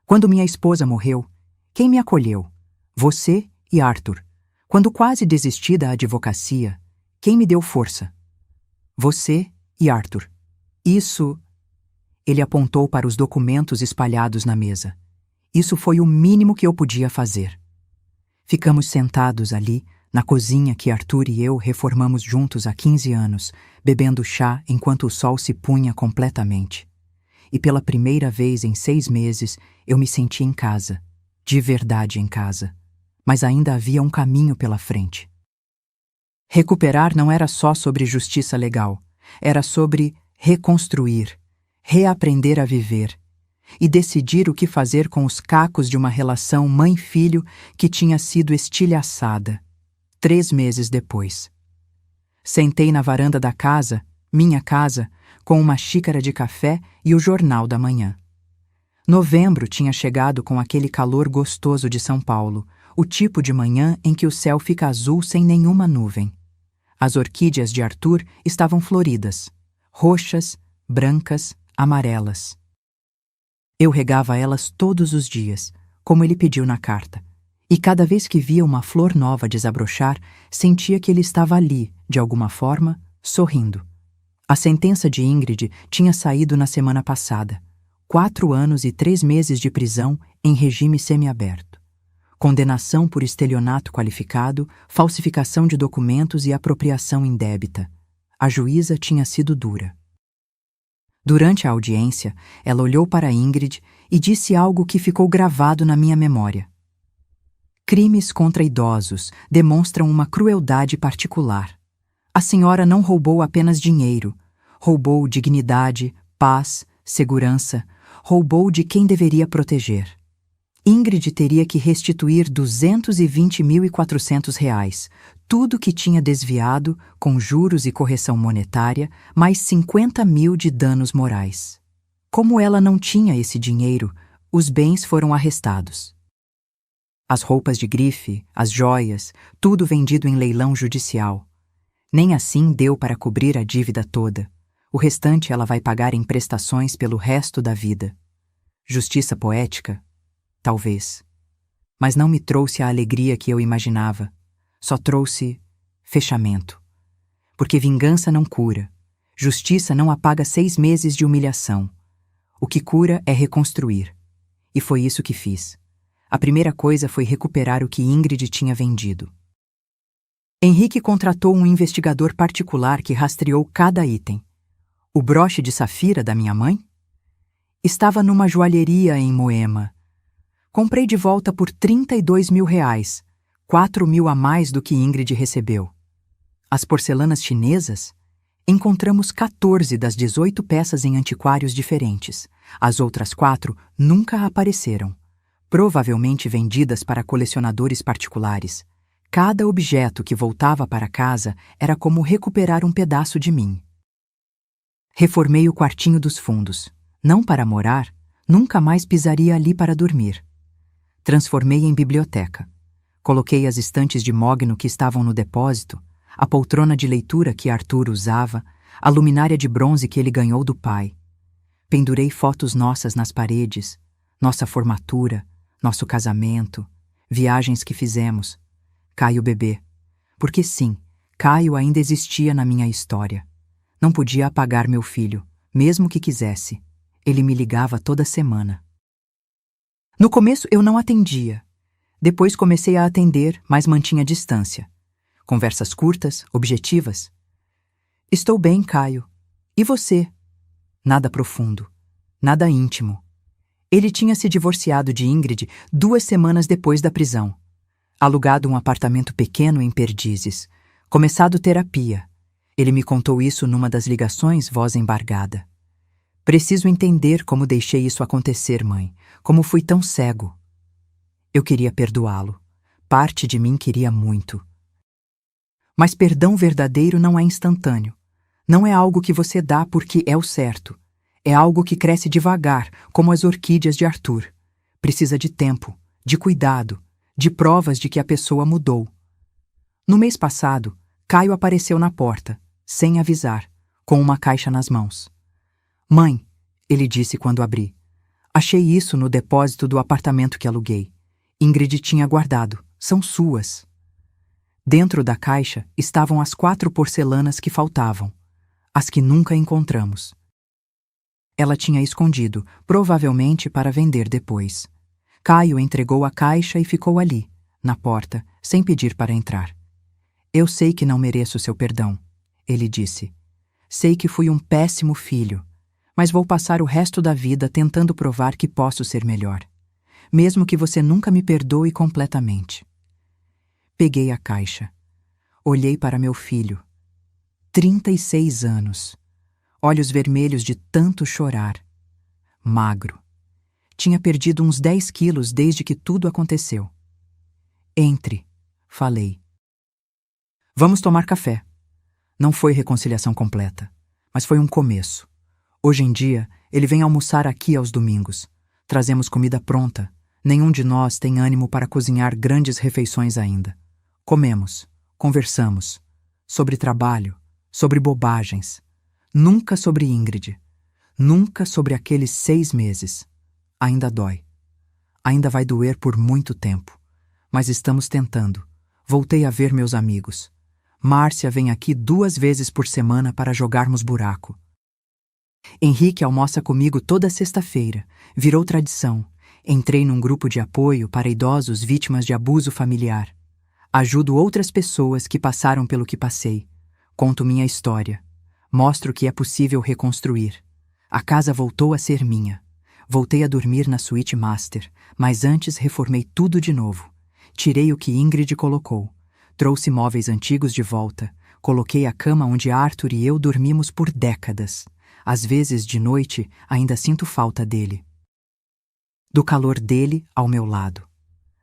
[SPEAKER 1] Quando minha esposa morreu, quem me acolheu? Você e Arthur. Quando quase desisti da advocacia, quem me deu força? Você e Arthur. Isso... Ele apontou para os documentos espalhados na mesa. Isso foi o mínimo que eu podia fazer. Ficamos sentados ali, na cozinha que Arthur e eu reformamos juntos há 15 anos, bebendo chá enquanto o sol se punha completamente. E pela primeira vez em 6 meses, eu me senti em casa, de verdade em casa. Mas ainda havia um caminho pela frente. Recuperar não era só sobre justiça legal, era sobre reconstruir, reaprender a viver e decidir o que fazer com os cacos de uma relação mãe-filho que tinha sido estilhaçada, 3 meses depois. Sentei na varanda da casa, minha casa, com uma xícara de café e o jornal da manhã. Novembro tinha chegado com aquele calor gostoso de São Paulo, o tipo de manhã em que o céu fica azul sem nenhuma nuvem. As orquídeas de Arthur estavam floridas, roxas, brancas, amarelas. Eu regava elas todos os dias, como ele pediu na carta, e cada vez que via uma flor nova desabrochar, sentia que ele estava ali, de alguma forma, sorrindo. A sentença de Ingrid tinha saído na semana passada. 4 anos e 3 meses de prisão em regime semiaberto. Condenação por estelionato qualificado, falsificação de documentos e apropriação indébita. A juíza tinha sido dura. Durante a audiência, ela olhou para Ingrid e disse algo que ficou gravado na minha memória. Crimes contra idosos demonstram uma crueldade particular. A senhora não roubou apenas dinheiro, roubou dignidade, paz, segurança, roubou de quem deveria proteger. Ingrid teria que restituir R$220.400, tudo que tinha desviado, com juros e correção monetária, mais 50 mil de danos morais. Como ela não tinha esse dinheiro, os bens foram arrestados. As roupas de grife, as joias, tudo vendido em leilão judicial. Nem assim deu para cobrir a dívida toda. O restante ela vai pagar em prestações pelo resto da vida. Justiça poética? Talvez. Mas não me trouxe a alegria que eu imaginava. Só trouxe fechamento. Porque vingança não cura. Justiça não apaga 6 meses de humilhação. O que cura é reconstruir. E foi isso que fiz. A primeira coisa foi recuperar o que Ingrid tinha vendido. Henrique contratou um investigador particular que rastreou cada item. O broche de safira da minha mãe? Estava numa joalheria em Moema. Comprei de volta por R$32.000, 4 mil a mais do que Ingrid recebeu. As porcelanas chinesas? Encontramos 14 das 18 peças em antiquários diferentes. As outras 4 nunca apareceram. Provavelmente vendidas para colecionadores particulares. Cada objeto que voltava para casa era como recuperar um pedaço de mim. Reformei o quartinho dos fundos. Não para morar, nunca mais pisaria ali para dormir. Transformei em biblioteca. Coloquei as estantes de mogno que estavam no depósito, a poltrona de leitura que Arthur usava, a luminária de bronze que ele ganhou do pai. Pendurei fotos nossas nas paredes, nossa formatura, nosso casamento, viagens que fizemos. Caio bebê. Porque sim, Caio ainda existia na minha história. Não podia apagar meu filho, mesmo que quisesse. Ele me ligava toda semana. No começo eu não atendia. Depois comecei a atender, mas mantinha distância. Conversas curtas, objetivas. Estou bem, Caio. E você? Nada profundo. Nada íntimo. Ele tinha se divorciado de Ingrid 2 semanas depois da prisão. Alugado um apartamento pequeno em Perdizes. Começado terapia. Ele me contou isso numa das ligações, voz embargada. Preciso entender como deixei isso acontecer, mãe. Como fui tão cego. Eu queria perdoá-lo. Parte de mim queria muito. Mas perdão verdadeiro não é instantâneo. Não é algo que você dá porque é o certo. É algo que cresce devagar, como as orquídeas de Arthur. Precisa de tempo, de cuidado, de provas de que a pessoa mudou. No mês passado, Caio apareceu na porta, sem avisar, com uma caixa nas mãos. Mãe, ele disse quando abri. Achei isso no depósito do apartamento que aluguei. Ingrid tinha guardado. São suas. Dentro da caixa estavam as 4 porcelanas que faltavam. As que nunca encontramos. Ela tinha escondido, provavelmente para vender depois. Caio entregou a caixa e ficou ali, na porta, sem pedir para entrar. Eu sei que não mereço seu perdão, ele disse. Sei que fui um péssimo filho, mas vou passar o resto da vida tentando provar que posso ser melhor, mesmo que você nunca me perdoe completamente. Peguei a caixa. Olhei para meu filho. 36 anos. Olhos vermelhos de tanto chorar. Magro. Tinha perdido uns 10 quilos desde que tudo aconteceu. Entre, falei. Vamos tomar café. Não foi reconciliação completa, mas foi um começo. Hoje em dia, ele vem almoçar aqui aos domingos. Trazemos comida pronta. Nenhum de nós tem ânimo para cozinhar grandes refeições ainda. Comemos, conversamos. Sobre trabalho, sobre bobagens. Nunca sobre Ingrid. Nunca sobre aqueles 6 meses. Ainda dói. Ainda vai doer por muito tempo. Mas estamos tentando. Voltei a ver meus amigos. Márcia vem aqui 2 vezes por semana para jogarmos buraco. Henrique almoça comigo toda sexta-feira. Virou tradição. Entrei num grupo de apoio para idosos vítimas de abuso familiar. Ajudo outras pessoas que passaram pelo que passei. Conto minha história. Mostro que é possível reconstruir. A casa voltou a ser minha. Voltei a dormir na suíte master, mas antes reformei tudo de novo. Tirei o que Ingrid colocou. Trouxe móveis antigos de volta. Coloquei a cama onde Arthur e eu dormimos por décadas. Às vezes, de noite, ainda sinto falta dele. Do calor dele ao meu lado.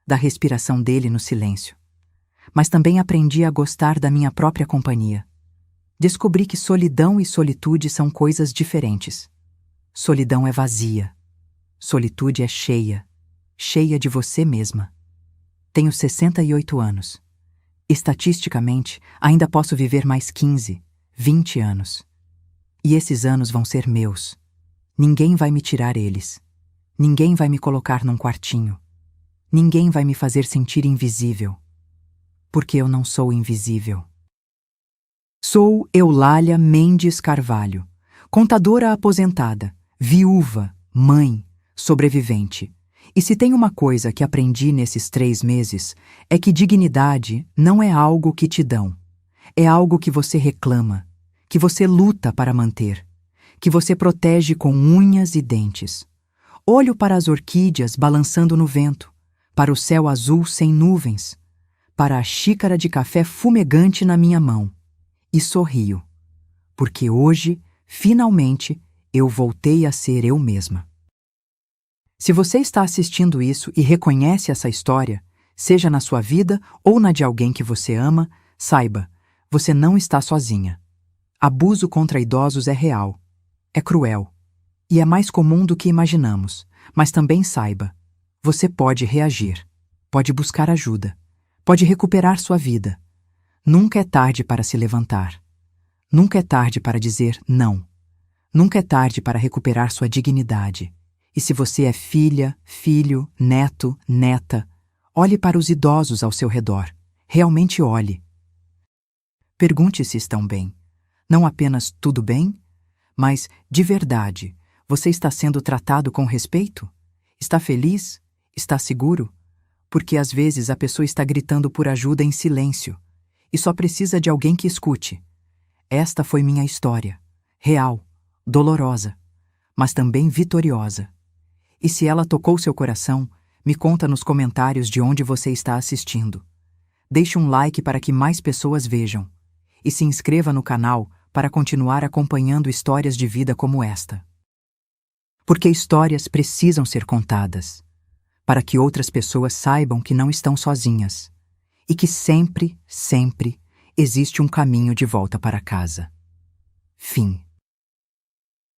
[SPEAKER 1] Da respiração dele no silêncio. Mas também aprendi a gostar da minha própria companhia. Descobri que solidão e solitude são coisas diferentes. Solidão é vazia. Solitude é cheia. Cheia de você mesma. Tenho 68 anos. Estatisticamente, ainda posso viver mais 15, 20 anos. E esses anos vão ser meus. Ninguém vai me tirar eles. Ninguém vai me colocar num quartinho. Ninguém vai me fazer sentir invisível. Porque eu não sou invisível. Sou Eulália Mendes Carvalho, contadora aposentada, viúva, mãe, sobrevivente. E se tem uma coisa que aprendi nesses 3 meses, é que dignidade não é algo que te dão. É algo que você reclama, que você luta para manter, que você protege com unhas e dentes. Olho para as orquídeas balançando no vento, para o céu azul sem nuvens, para a xícara de café fumegante na minha mão, e sorrio, porque hoje, finalmente, eu voltei a ser eu mesma. Se você está assistindo isso e reconhece essa história, seja na sua vida ou na de alguém que você ama, saiba, você não está sozinha. Abuso contra idosos é real, é cruel, e é mais comum do que imaginamos, mas também saiba, você pode reagir, pode buscar ajuda, pode recuperar sua vida. Nunca é tarde para se levantar. Nunca é tarde para dizer não. Nunca é tarde para recuperar sua dignidade. E se você é filha, filho, neto, neta, olhe para os idosos ao seu redor. Realmente olhe. Pergunte se estão bem. Não apenas tudo bem, mas, de verdade, você está sendo tratado com respeito? Está feliz? Está seguro? Porque às vezes a pessoa está gritando por ajuda em silêncio e só precisa de alguém que escute. Esta foi minha história. Real, dolorosa, mas também vitoriosa. E se ela tocou seu coração, me conta nos comentários de onde você está assistindo. Deixe um like para que mais pessoas vejam. E se inscreva no canal para continuar acompanhando histórias de vida como esta. Porque histórias precisam ser contadas, para que outras pessoas saibam que não estão sozinhas e que sempre, sempre existe um caminho de volta para casa. Fim.